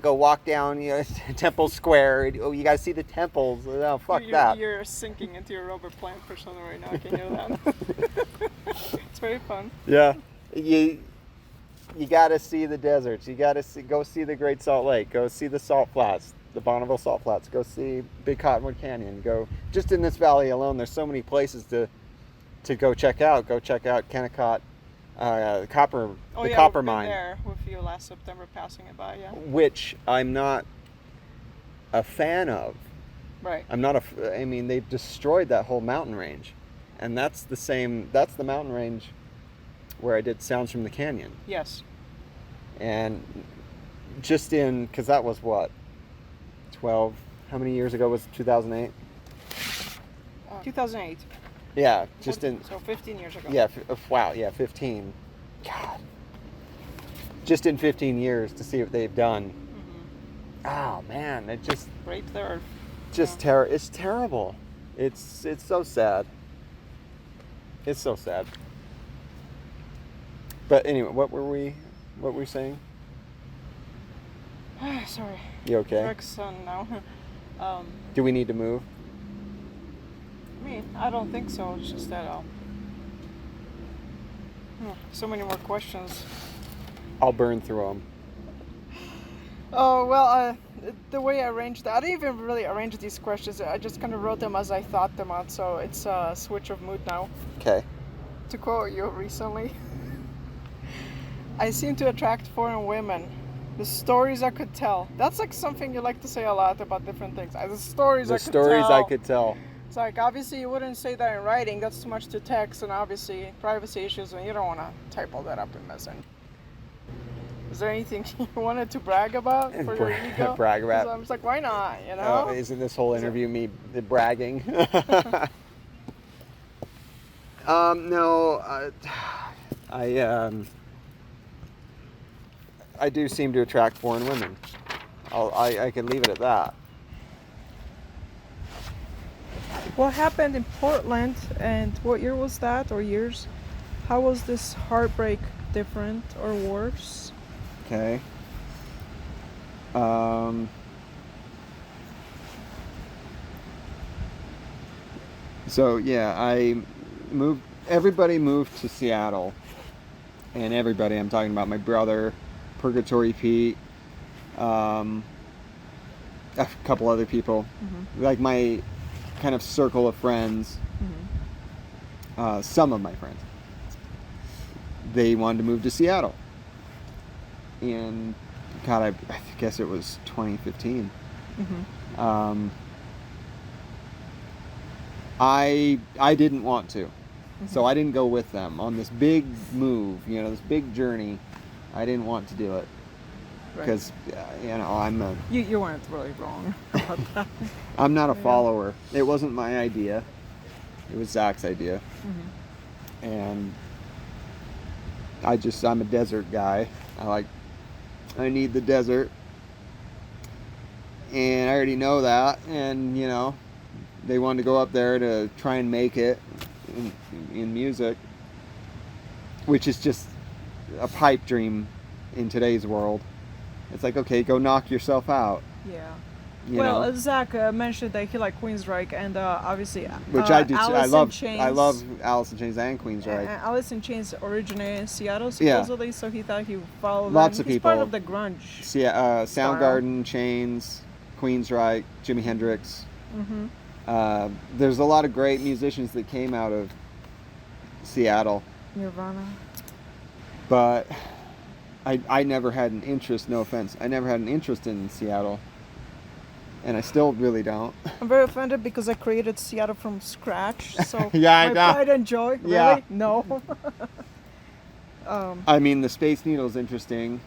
go walk down Temple Square. You gotta see the temples. No, fuck that. You're sinking into your rubber plant for something right now. I can hear that. It's very fun. Yeah, you gotta see the deserts. You gotta go see the Great Salt Lake. Go see the Salt Flats, the Bonneville Salt Flats. Go see Big Cottonwood Canyon. Go just in this valley alone. There's so many places to go check out. Go check out Kennecott. Copper mine. There with you last September, passing it by, which I'm not a fan of. Right. I mean, they've destroyed that whole mountain range, and that's the mountain range where I did Sounds from the Canyon. Yes. And because that was what, 12? How many years ago was it? 2008. 2008. Yeah, so 15 years ago. Yeah, wow, 15. God. Just in 15 years to see what they've done. Mm-hmm. Oh, man, it just... Right there. Just it's terrible. It's so sad. It's so sad. But anyway, what were we saying? Sorry. You okay? Greg's son now. Do we need to move? I don't think so. It's just that so many more questions. I'll burn through them. Oh well, the way I arranged that, I didn't even really arrange these questions. I just kind of wrote them as I thought them out. So it's a switch of mood now. Okay. To quote you recently, I seem to attract foreign women. The stories I could tell. That's like something you like to say a lot about different things. The stories I could tell. It's like, obviously you wouldn't say that in writing, that's too much to text, and obviously privacy issues, and you don't want to type all that up in Messenger. Is there anything you wanted to brag about for your ego? Brag about? I was like, why not, isn't this whole interview me bragging? No, I do seem to attract foreign women. I can leave it at that. What happened in Portland, and what year was that, or years? How was this heartbreak different or worse? Okay. So yeah, everybody moved to Seattle, and everybody, I'm talking about my brother, Purgatory Pete, a couple other people, like my kind of circle of friends, some of my friends, they wanted to move to Seattle. And God, I guess it was 2015. I didn't want to, so I didn't go with them on this big move, this big journey. I didn't want to do it because I'm a... You weren't really wrong about that. I'm not a follower. It wasn't my idea. It was Zach's idea. And I'm a desert guy. I need the desert. and I already know that, and they wanted to go up there to try and make it in music, which is just a pipe dream in today's world. It's like, okay, go knock yourself out. Yeah. You know? Zach mentioned that he liked Queensryche, and obviously, which I do too. Alice in Chains. I love Alice in Chains and Queensryche. Alice in Chains originated in Seattle, supposedly, so he thought he would follow Lots them. of He's people. part of the grunge. Soundgarden, Chains, Queensryche, Jimi Hendrix. Mm-hmm. There's a lot of great musicians that came out of Seattle. Nirvana. But I never had an interest, no offense, I never had an interest in Seattle. And I still really don't. I'm very offended because I created Seattle from scratch. So yeah, my pride and joy. Really? Yeah. No. I mean, the Space Needle is interesting.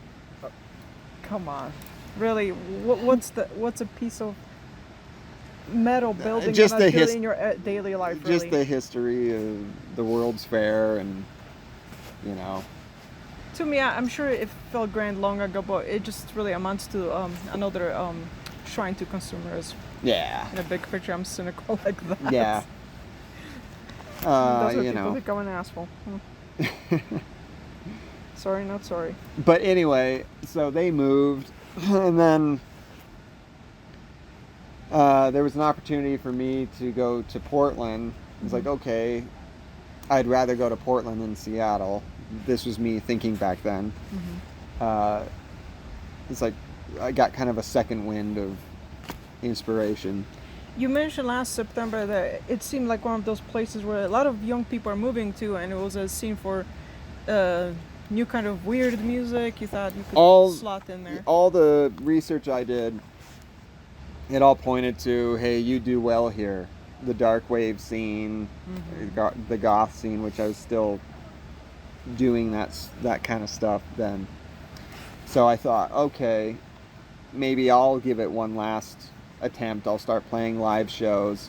Come on, really? What's a piece of metal building just you're not doing in your daily life? Really? Just the history of the World's Fair, and To me, I'm sure it felt grand long ago, but it just really amounts to another shrine to consumers. Yeah. In a big picture, I'm cynical like that. Yeah. That's what people think I'm an asshole. Sorry, not sorry. But anyway, so they moved, and then there was an opportunity for me to go to Portland. I was like, okay, I'd rather go to Portland than Seattle. This was me thinking back then. It's like I got kind of a second wind of inspiration. You mentioned last September that it seemed like one of those places where a lot of young people are moving to, and it was a scene for new kind of weird music. You thought you could slot in there. All the research I did, it all pointed to, hey, you do well here. The dark wave scene, the goth scene, which I was still doing that kind of stuff then. So I thought, okay, maybe I'll give it one last attempt. I'll start playing live shows,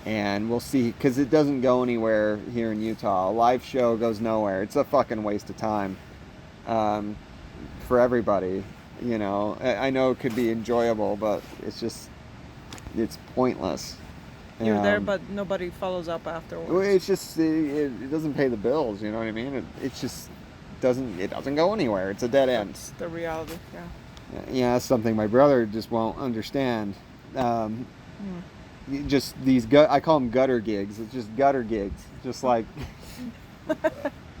and we'll see, because it doesn't go anywhere here in Utah. A live show goes nowhere. It's a fucking waste of time for everybody. I know it could be enjoyable, but it's pointless. You're there, but nobody follows up afterwards. It's just it doesn't pay the bills. You know what I mean? It just doesn't go anywhere. It's a dead end. That's the reality. Yeah. Yeah, that's something my brother just won't understand. Just these I call them gutter gigs. It's just gutter gigs. Just like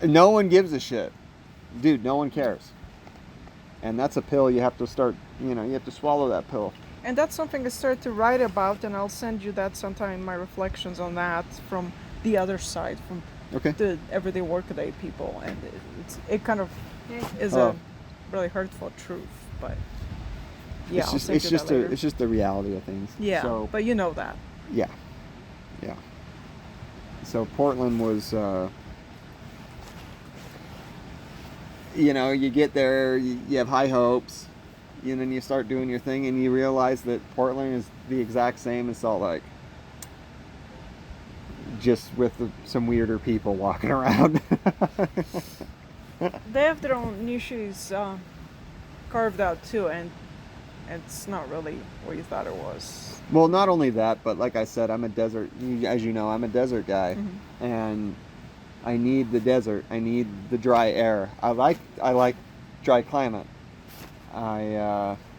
no one gives a shit, dude. No one cares. And that's a pill you have to start. You have to swallow that pill. And that's something I started to write about, and I'll send you that sometime. My reflections on that from the other side, from the everyday workaday people, and it kind of is a really hurtful truth. But yeah, it's just the reality of things. Yeah, so, but you know that. Yeah. So Portland was, you get there, you have high hopes, and then you start doing your thing, and you realize that Portland is the exact same as Salt Lake, just with some weirder people walking around. They have their own niches carved out too, and it's not really what you thought it was. Well, not only that, but like I said, I'm a desert. As you know, I'm a desert guy, and I need the desert. I need the dry air. I like dry climate.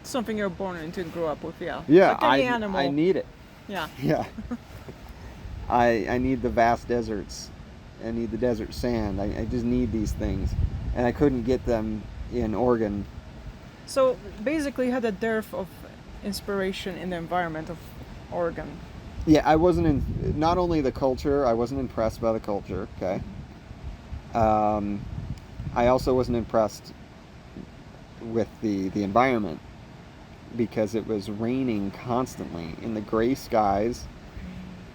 Something you're born into and grew up with, yeah. Yeah, like any animal. I need it. Yeah. Yeah. I need the vast deserts. I need the desert sand. I just need these things, and I couldn't get them in Oregon. So basically, you had a dearth of inspiration in the environment of Oregon. Yeah, I wasn't not only the culture. I wasn't impressed by the culture. Okay. I also wasn't impressed with the environment, because it was raining constantly in the gray skies.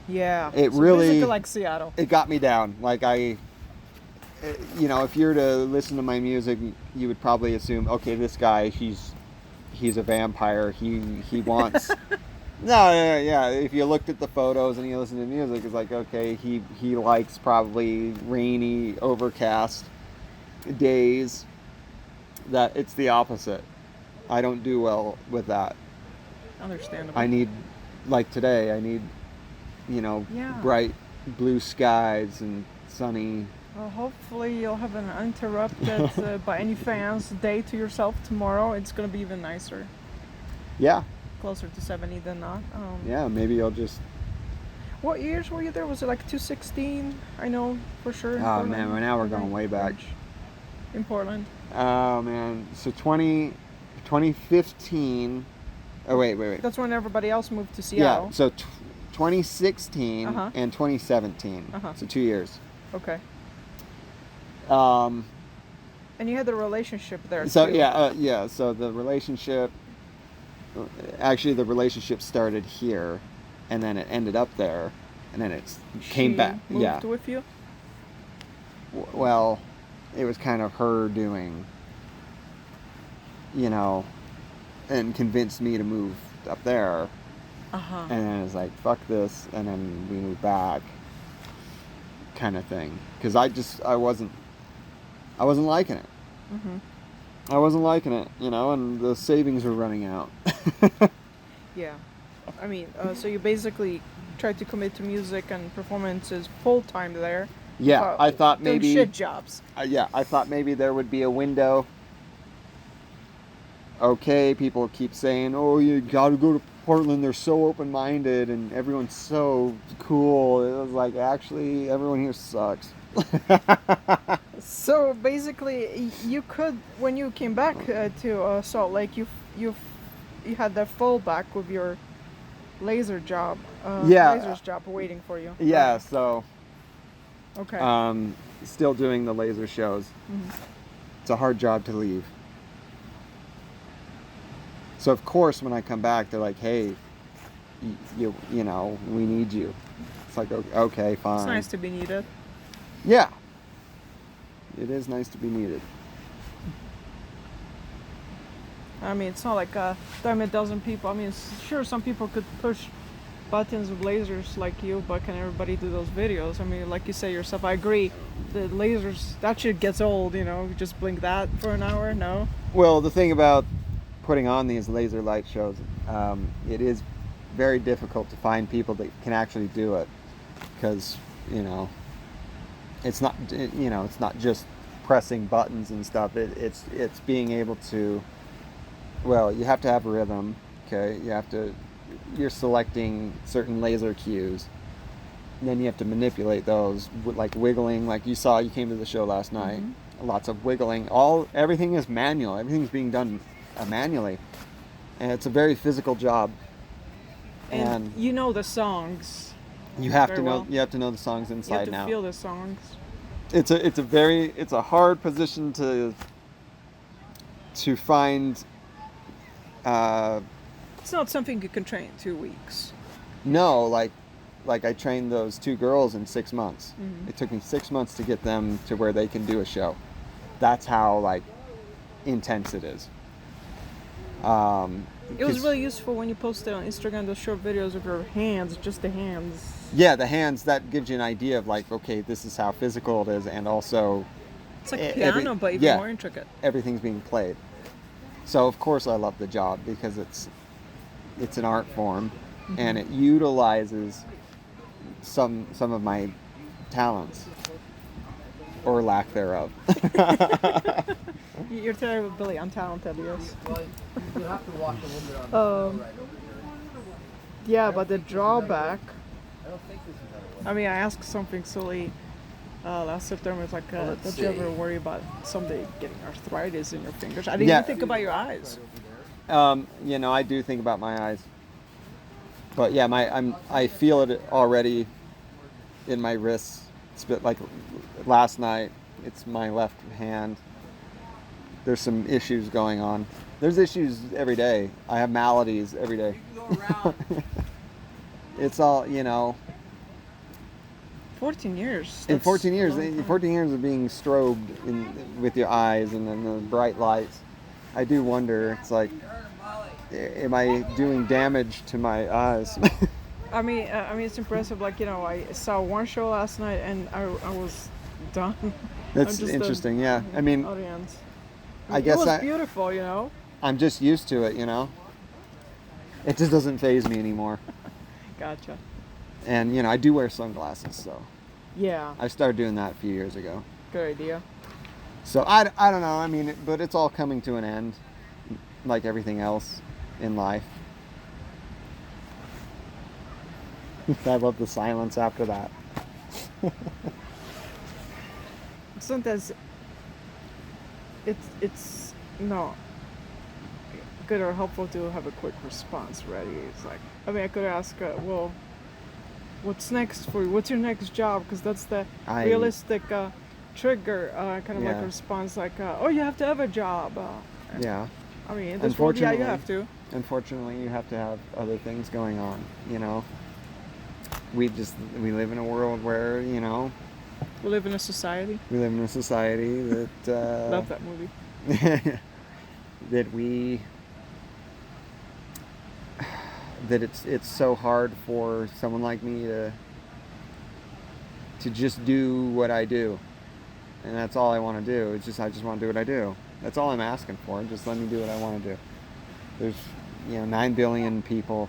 Yeah. It really basically like Seattle. It got me down. Like if you were to listen to my music, you would probably assume, okay, this guy, he's a vampire. He wants. Yeah. If you looked at the photos and you listened to music, it's like, okay, he likes probably rainy, overcast days. That it's the opposite. I don't do well with that. Understandable. I need, like today, I need, bright blue skies and sunny. Well, hopefully you'll have an uninterrupted by any fans day to yourself tomorrow. It's going to be even nicer. Yeah. Closer to 70 than not. Yeah, maybe I'll just... What years were you there? Was it like 2016? I know for sure. Oh, man, now we're going way back. In Portland. Oh, man. So 2015... Oh, wait. That's when everybody else moved to Seattle. Yeah, so 2016 and 2017. So 2 years. Okay. And you had the relationship there so too. Yeah, so the relationship started here, and then it ended up there, and then it came back. Moved with you? Well, it was kind of her doing, and convinced me to move up there. And then it was like, fuck this, and then we moved back, kind of thing. Because I wasn't liking it. I wasn't liking it, and the savings were running out. Yeah. I mean, so you basically tried to commit to music and performances full-time there. Yeah, I thought doing maybe... shit jobs. I thought maybe there would be a window. Okay, people keep saying, oh, you gotta go to Portland, they're so open-minded, and everyone's so cool. It was like, actually, everyone here sucks. So basically, you could, when you came back to Salt Lake, you had that fallback with your laser job. Laser's job waiting for you. Yeah, so. Okay. Still doing the laser shows. It's a hard job to leave. So of course, when I come back, they're like, "Hey, we need you." It's like, okay, fine. It's nice to be needed. Yeah. It is nice to be needed. I mean, it's not like a dime a dozen people. I mean, sure, some people could push buttons with lasers like you, but can everybody do those videos? I mean, like you say yourself, I agree. The lasers, that shit gets old, You just blink that for an hour, no? Well, the thing about putting on these laser light shows, it is very difficult to find people that can actually do it, because it's not it's not just pressing buttons and stuff. It's being able to, well, you have to have rhythm. Okay, you're selecting certain laser cues, and then you have to manipulate those, like wiggling, like you came to the show last night. Lots of wiggling. Everything is manual. Everything's being done manually, and it's a very physical job. And you know the songs. You have to know. Well. You have to know the songs inside now. You have to feel the songs. It's a hard position to find. It's not something you can train in 2 weeks. No, like I trained those 2 girls in 6 months. It took me 6 months to get them to where they can do a show. That's how intense it is. It was really useful when you posted on Instagram those short videos of your hands, just the hands. Yeah, the hands, that gives you an idea of okay, this is how physical it is, and also... It's like piano, but even more intricate. Everything's being played. So of course I love the job, because it's an art form, and it utilizes some of my talents, or lack thereof. You're terribly untalented, yes. You have to watch a little bit on the yeah, but the drawback... I mean, I asked something silly last September. It's like, don't you ever worry about someday getting arthritis in your fingers? I didn't even think about your eyes. I do think about my eyes. But yeah, I feel it already in my wrists. It's a bit like last night. It's my left hand. There's some issues going on. There's issues every day. I have maladies every day. It's all, 14 years. In 14 years of being strobed with your eyes and then the bright lights, I do wonder. It's like, am I doing damage to my eyes? I mean, it's impressive. I saw one show last night and I was done. That's interesting. Yeah, I mean, audience. I guess it was beautiful. I'm just used to it. It just doesn't faze me anymore. Gotcha. And, you know, I do wear sunglasses, so Yeah. I started doing that a few years ago. Good idea. So I don't know. I mean, but it's all coming to an end, like everything else in life. I love the silence after that. Sometimes it's not good or helpful to have a quick response ready. It's like, I mean, I could ask, well, what's next for you? What's your next job? Because that's the realistic trigger kind of like Yeah. a response, like, oh, you have to have a job. Yeah. I mean, in this world, yeah, you Unfortunately- have to. Unfortunately, you have to have other things going on, you know. We live in a world where, you know, We live in a society. we live in a society that Love that movie. that it's so hard for someone like me to just do what I do, and that's all I want to do. It's just I just want to do what I do. That's all I'm asking for. Just let me do what I want to do. There's 9 billion people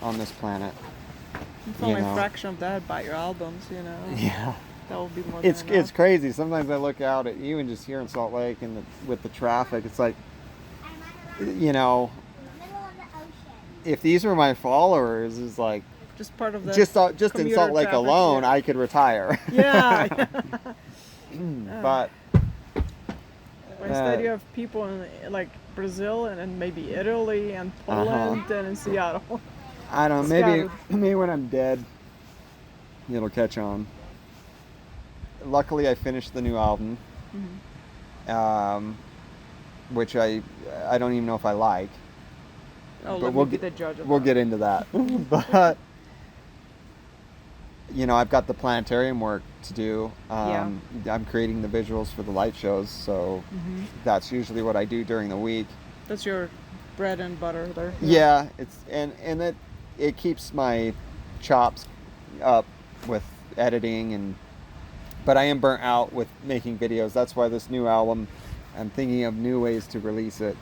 on this planet. If only know. a fraction of that buy your albums, Yeah. That would be more It's than enough. crazy. Sometimes I look out at even just here in Salt Lake and with the traffic, it's like, you know, if these were my followers, it's like Just part of the just in commuter Salt Lake traffic, alone, yeah. I could retire. Yeah. But Instead, you have people in like Brazil and then maybe Italy and Poland and in Seattle. I don't know. Scattered. Maybe when I'm dead, it'll catch on. Luckily, I finished the new album, which I don't even know if I like. Oh, But let we'll me be get- the judge of We'll that. get into that. But I've got the planetarium work to do. I'm creating the visuals for the light shows, so that's usually what I do during the week. That's your bread and butter there. Yeah, it's and it keeps my chops up with editing but I am burnt out with making videos. That's why this new album, I'm thinking of new ways to release it.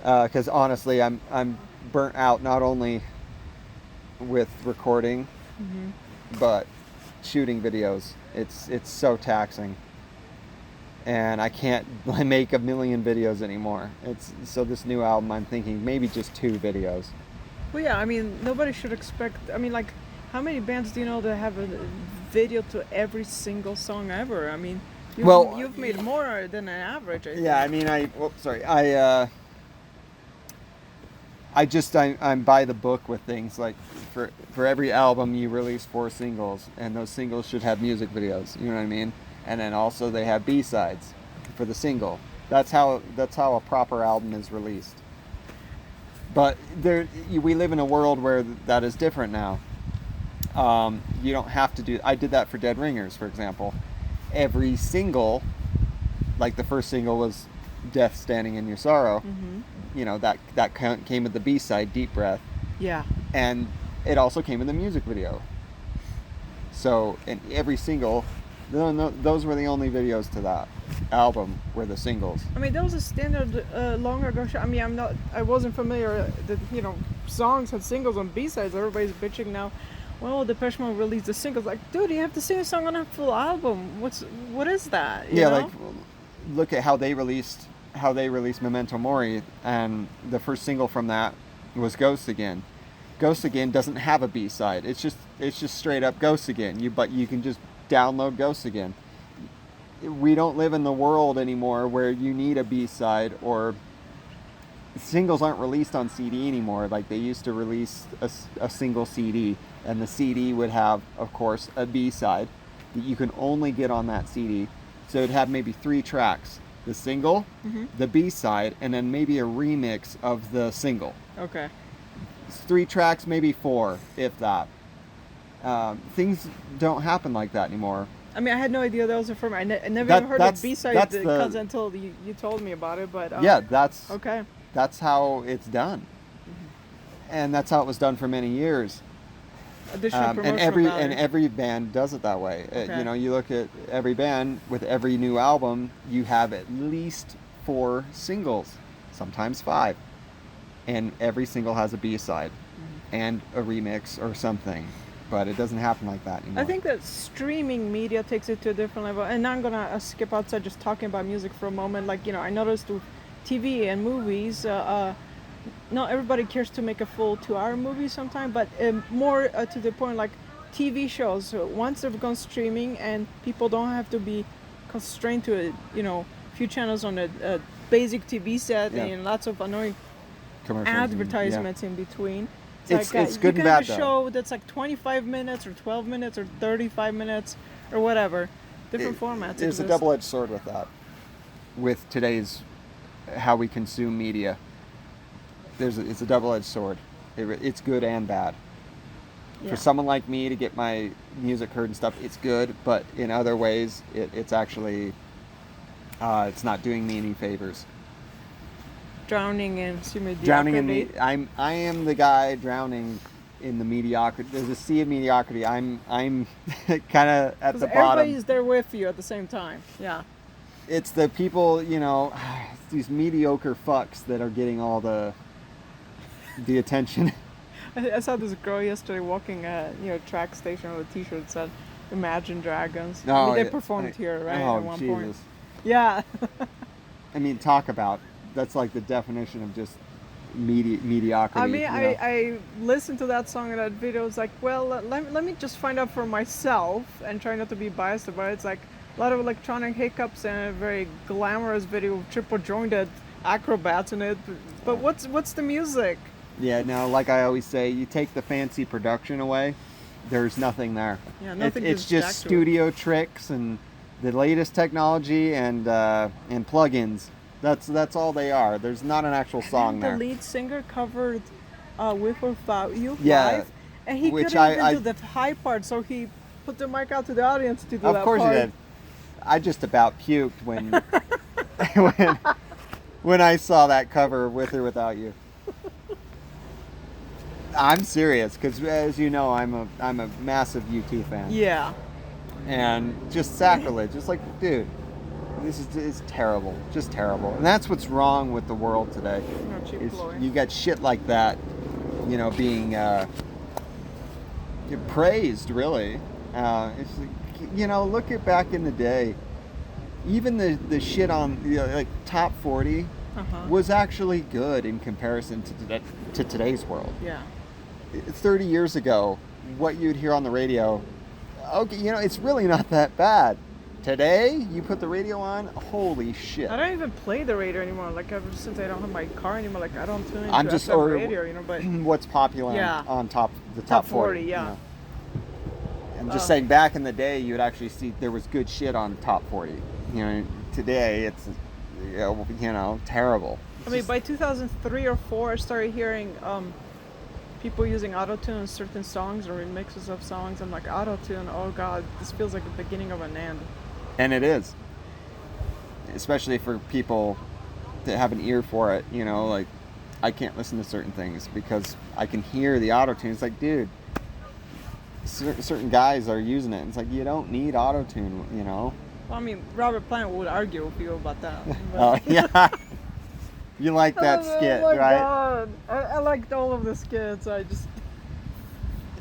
Because honestly, I'm burnt out not only with recording, but shooting videos. It's so taxing, and I can't make a million videos anymore. So this new album, I'm thinking maybe just 2 videos. Well, yeah, I mean, nobody should expect. I mean, like, how many bands do you know that have a video to every single song ever? I mean, you've made more than an average. I think. Yeah, I mean, I'm by the book with things like for every album you release 4 singles, and those singles should have music videos. You know what I mean? And then also they have B-sides for the single. That's how a proper album is released. But we live in a world where that is different now. You don't have to do. I did that for Dead Ringers, for example. Every single, like the first single was "Death Standing in Your Sorrow." You know, that came with the B-side, "Deep Breath." Yeah. And it also came in the music video. So in every single, those were the only videos to that album were the singles. I mean, that was a standard long ago. I mean, I wasn't familiar that songs had singles on B-sides. Everybody's bitching now. Well, Depeche Mode released the singles. Like, dude, you have to sing a song on a full album. What is that? You know? Like look at how they released Memento Mori, and the first single from that was Ghosts Again. Ghosts Again doesn't have a B-side. It's just straight up Ghosts Again. But you can just download Ghosts Again. We don't live in the world anymore where you need a B-side, or singles aren't released on CD anymore like they used to release a single CD, and the CD would have, of course, a B-side that you can only get on that CD. So it'd have maybe 3 tracks: the single, the B-side, and then maybe a remix of the single. Okay. It's 3 tracks, maybe 4, if that. Things don't happen like that anymore. I mean, I had no idea that was a firm. I never even heard of B-side until you told me about it. But yeah, that's okay. That's how it's done, and that's how it was done for many years. Additional And every band does it that way. Okay. You look at every band with every new album, you have at least 4 singles, sometimes 5. and every single has a B-side and a remix or something. But it doesn't happen like that anymore. I think that streaming media takes it to a different level. And now I'm going to skip outside just talking about music for a moment. Like, I noticed with TV and movies, not everybody cares to make a full 2-hour movie sometimes, but more to the point, like TV shows. Once they've gone streaming and people don't have to be constrained to a few channels on a basic TV set and lots of annoying advertisements in between. It's good and bad, you can have a show that's like 25 minutes or 12 minutes or 35 minutes or whatever. Different formats. There's a double-edged sword with that. With today's how we consume media, it's a double-edged sword. It's good and bad. For someone like me to get my music heard and stuff, it's good, but in other ways, it's actually it's not doing me any favors. Drowning in mediocrity. Drowning in I am the guy drowning in the mediocrity. There's a sea of mediocrity. I'm kind of at the bottom. Everybody's there with you at the same time. Yeah. It's the people, these mediocre fucks that are getting all the attention. I saw this girl yesterday walking a track station with a T-shirt that said "Imagine Dragons." No, they performed here, right? Oh, at one Jesus. point. Yeah. I mean, talk about. That's like the definition of just mediocrity. I mean, I listened to that song and that video. It's like, well, let me just find out for myself and try not to be biased about it. It's like a lot of electronic hiccups and a very glamorous video with triple jointed acrobats in it. But what's the music? Yeah, no, like I always say, you take the fancy production away, there's nothing there. Yeah, nothing. It's just studio tricks and the latest technology and plugins. That's all they are. There's not an actual song there. The lead singer covered "With or Without You" live, and he couldn't even do the high part, so he put the mic out to the audience to do that part. Of course he did. I just about puked when when I saw that cover "With or Without You." I'm serious, because as you know, I'm a massive U2 fan. Yeah. And just sacrilege. It's like, dude. This is terrible, just terrible, and that's what's wrong with the world today. You got shit like that, being praised. Really, it's look at back in the day. Even the shit on like top 40 was actually good in comparison to today's world. Yeah. 30 years ago, what you'd hear on the radio, okay, it's really not that bad. Today, you put the radio on, holy shit. I don't even play the radio anymore. Like, ever since I don't have my car anymore, like, I don't tune into FM radio, but... What's popular on top 40. Yeah. I'm just saying, back in the day, you would actually see there was good shit on top 40. Today, it's, terrible. I mean, by 2003 or 4, I started hearing people using autotune in certain songs or remixes of songs. I'm like, autotune, oh God, this feels like the beginning of an end. And it is. Especially for people that have an ear for it, like, I can't listen to certain things because I can hear the auto-tune. It's like, dude, certain guys are using it. It's like, you don't need auto-tune, Well, I mean, Robert Plant would argue with you about that. Oh, yeah. You like that skit, right? God. I liked all of the skits. I just...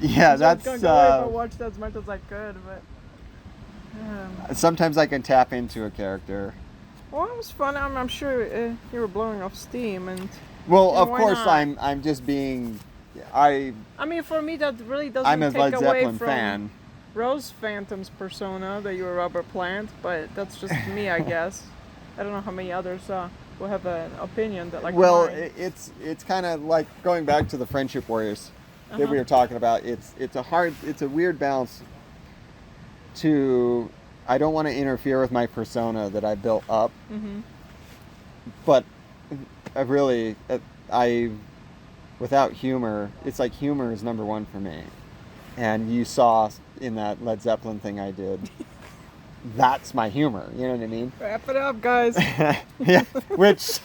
Yeah, that's... I watched as much as I could, but... Sometimes I can tap into a character. Well, it was fun. I'm sure you were blowing off steam, and... Well, of course, I'm just being... I mean, for me, that really doesn't I'm a take Led away Zeppelin from fan. Rose Phantom's persona that you were Robert Plant, but that's just me, I guess. I don't know how many others will have an opinion that like. Well, mine. it's kind of like going back to the Friendship Warriors that we were talking about. It's a weird balance. I don't want to interfere with my persona that I built up, but without humor, it's like humor is number one for me. And you saw in that Led Zeppelin thing I did, that's my humor. You know what I mean? Wrap it up, guys. Yeah, which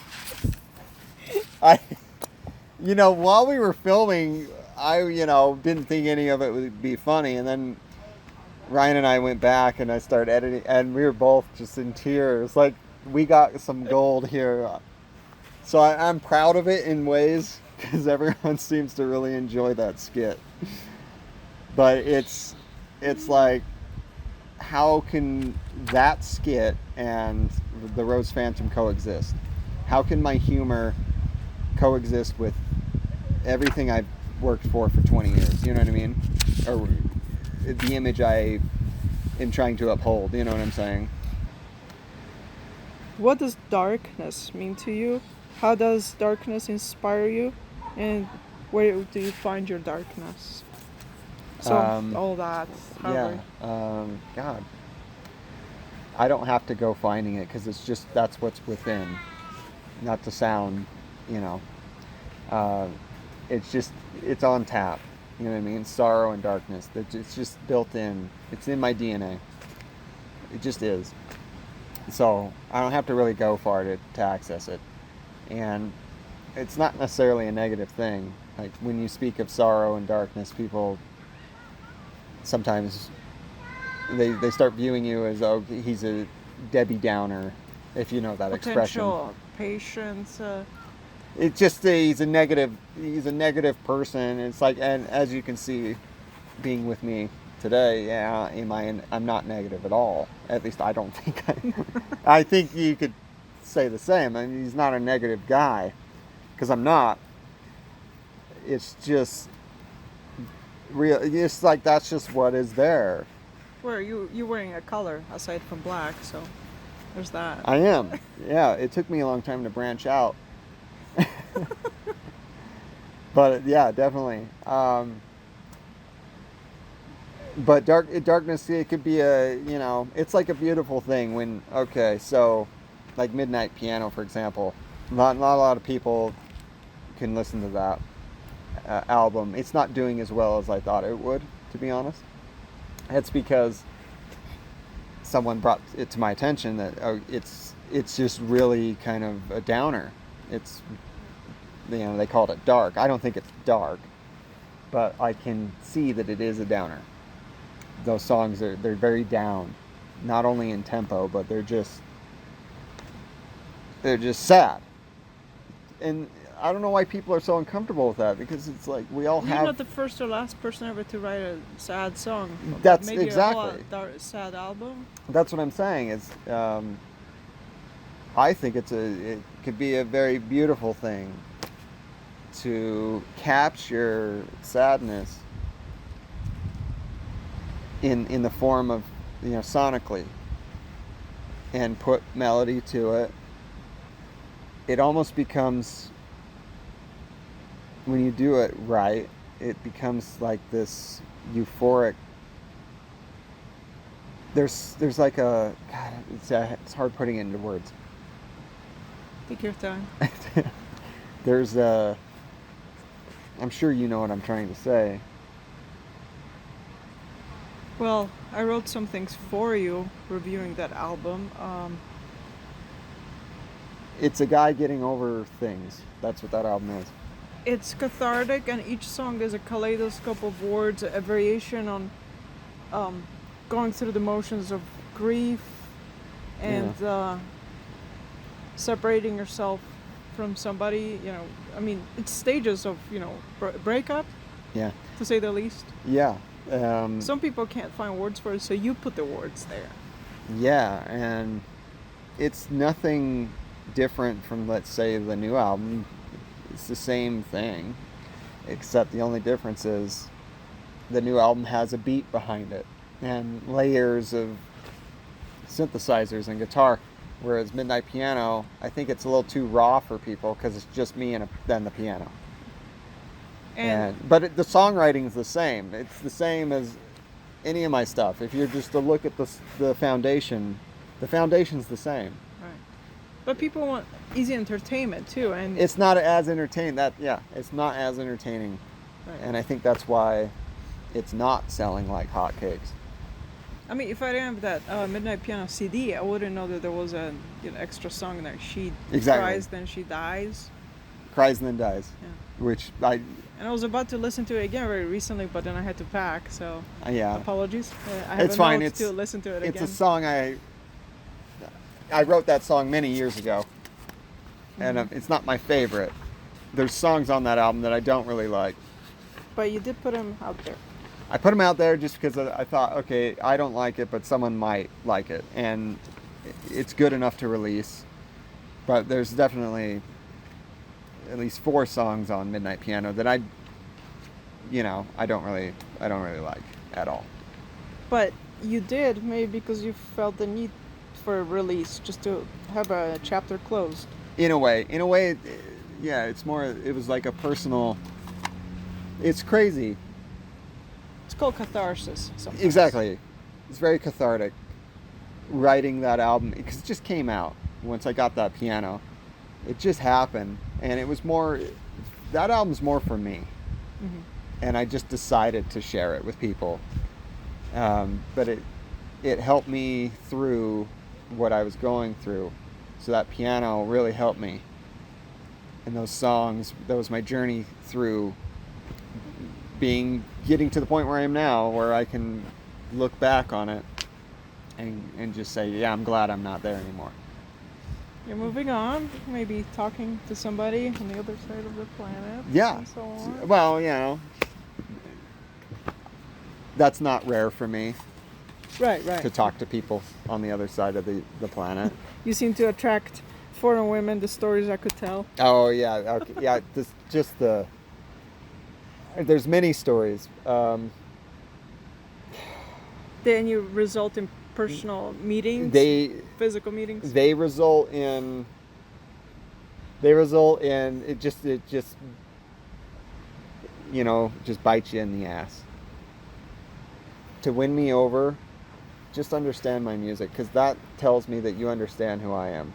while we were filming, I didn't think any of it would be funny, and then Ryan and I went back and I started editing, and we were both just in tears. Like, we got some gold here. So I'm proud of it in ways. because everyone seems to really enjoy that skit. But it's like, how can that skit and the Rose Phantom coexist? How can my humor coexist with everything I've worked for 20 years? You know what I mean? Or the image I am trying to uphold. You know what I'm saying? What does darkness mean to you? How does darkness inspire you? And where do you find your darkness? So all that. Yeah. God. I don't have to go finding it because it's just, that's what's within. Not to sound, you know, it's just, it's on tap. You know what I mean? Sorrow and darkness. It's just built in. It's in my DNA. It just is. So I don't have to really go far to access it. And it's not necessarily a negative thing. Like when you speak of sorrow and darkness, people sometimes they start viewing you as, oh, he's a Debbie Downer, if you know that expression. Potential patience. It's just he's a negative person. It's like, and as you can see, being with me today, yeah, I'm not negative at all. At least I don't think I think you could say the same. I mean, he's not a negative guy, because I'm not. It's just real. It's like that's just what is there. Where you're wearing a color aside from black, so there's that. I am. Yeah, it took me a long time to branch out. But yeah, definitely. But darkness, it could be it's like a beautiful thing when, okay, so like Midnight Piano, for example, not a lot of people can listen to that album. It's not doing as well as I thought it would, to be honest. It's because someone brought it to my attention that it's just really kind of a downer. It's, they called it dark. I don't think it's dark, but I can see that it is a downer. Those songs they're very down, not only in tempo, but they're just sad. And I don't know why people are so uncomfortable with that, because it's like we all have. You're not the first or last person ever to write a sad song. That's maybe exactly a whole sad album. That's what I'm saying. It's I think it could be a very beautiful thing to capture sadness in the form of, sonically, and put melody to it. It almost becomes, when you do it right, it becomes like this euphoric. There's like a, God, it's hard putting it into words. Take your time. There's I'm sure you know what I'm trying to say. Well, I wrote some things for you reviewing that album. It's a guy getting over things. That's what that album is. It's cathartic, and each song is a kaleidoscope of words, a variation on going through the motions of grief and separating yourself from somebody. It's stages of breakup. Yeah. To say the least. Yeah. Some people can't find words for it, so you put the words there. Yeah, and it's nothing different from, let's say, the new album. It's the same thing, except the only difference is the new album has a beat behind it and layers of synthesizers and guitar, whereas Midnight Piano, I think it's a little too raw for people because it's just me and then the piano. But the songwriting is the same. It's the same as any of my stuff. If you're just to look at the foundation, the foundation's the same. Right. But people want easy entertainment too, and it's not as entertaining. It's not as entertaining, right. And I think that's why it's not selling like hotcakes. I mean, if I didn't have that Midnight Piano CD, I wouldn't know that there was an extra song in there. She cries, then she dies. Cries and then dies. Yeah. Which And I was about to listen to it again very recently, but then I had to pack, so apologies. I have it's fine. Note to listen to it again. It's a song I wrote that song many years ago, and it's not my favorite, there's songs on that album that I don't really like. But you did put them out there. I put them out there just because I thought, okay, I don't like it, but someone might like it, and it's good enough to release. But there's definitely at least 4 songs on Midnight Piano that I don't really like at all. But you did, maybe because you felt the need for a release, just to have a chapter closed. In a way, yeah, it's more. It was like a personal. It's crazy. It's called catharsis. Sometimes. Exactly, it's very cathartic. Writing that album, because it just came out once I got that piano. It just happened, and it was more. That album's more for me, mm-hmm. and I just decided to share it with people. But it helped me through what I was going through. So that piano really helped me. And those songs, that was my journey through getting to the point where I am now, where I can look back on it and just say, yeah, I'm glad I'm not there anymore. You're moving on, maybe talking to somebody on the other side of the planet. Yeah. And so on. Well, that's not rare for me. Right. To talk to people on the other side of the planet. You seem to attract foreign women, the stories I could tell. Oh, yeah. Okay. Yeah, there's many stories. Then you result in personal meetings? Physical meetings? They result in it just bites you in the ass. To win me over, just understand my music, because that tells me that you understand who I am.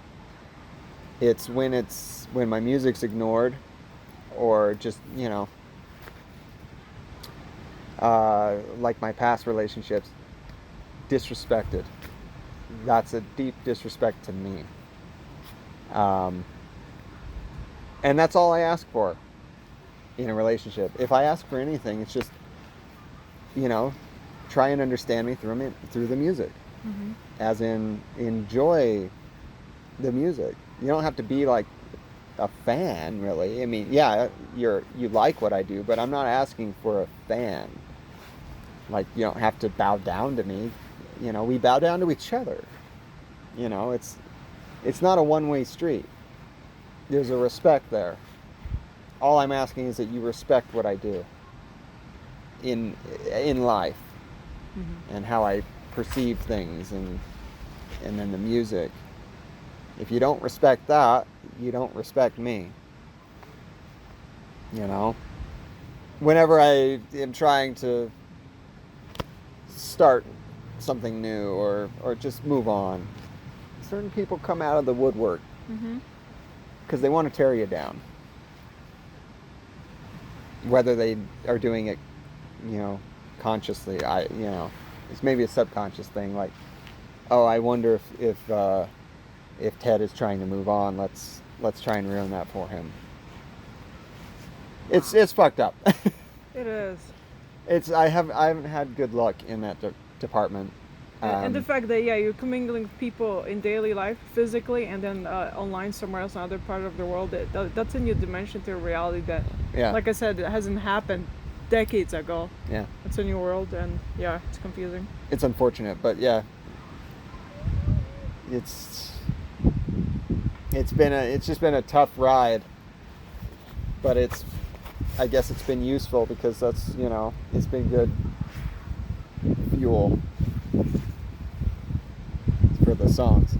It's when my music's ignored, or just like my past relationships, disrespected. That's a deep disrespect to me. And that's all I ask for in a relationship. If I ask for anything, it's just try and understand me through the music. Mm-hmm. As in, enjoy the music. You don't have to be like a fan, really. I mean, yeah, you like what I do, but I'm not asking for a fan. Like, you don't have to bow down to me. We bow down to each other. It's not a one-way street. There's a respect there. All I'm asking is that you respect what I do in life. Mm-hmm. And how I perceive things, and then the music. If you don't respect that, you don't respect me. Whenever I am trying to start something new or just move on, certain people come out of the woodwork because they want to tear you down. Whether they are doing it, consciously, it's maybe a subconscious thing, like, oh, I wonder if Ted is trying to move on, let's try and ruin that for him. It's fucked up. It is. I haven't had good luck in that department. And the fact that you're commingling with people in daily life physically, and then online somewhere else, another part of the world, that's a new dimension to reality that, like I said, it hasn't happened decades ago. Yeah, it's a new world, and it's confusing. It's unfortunate, but it's just been a tough ride, but I guess it's been useful, because that's it's been good fuel for the songs.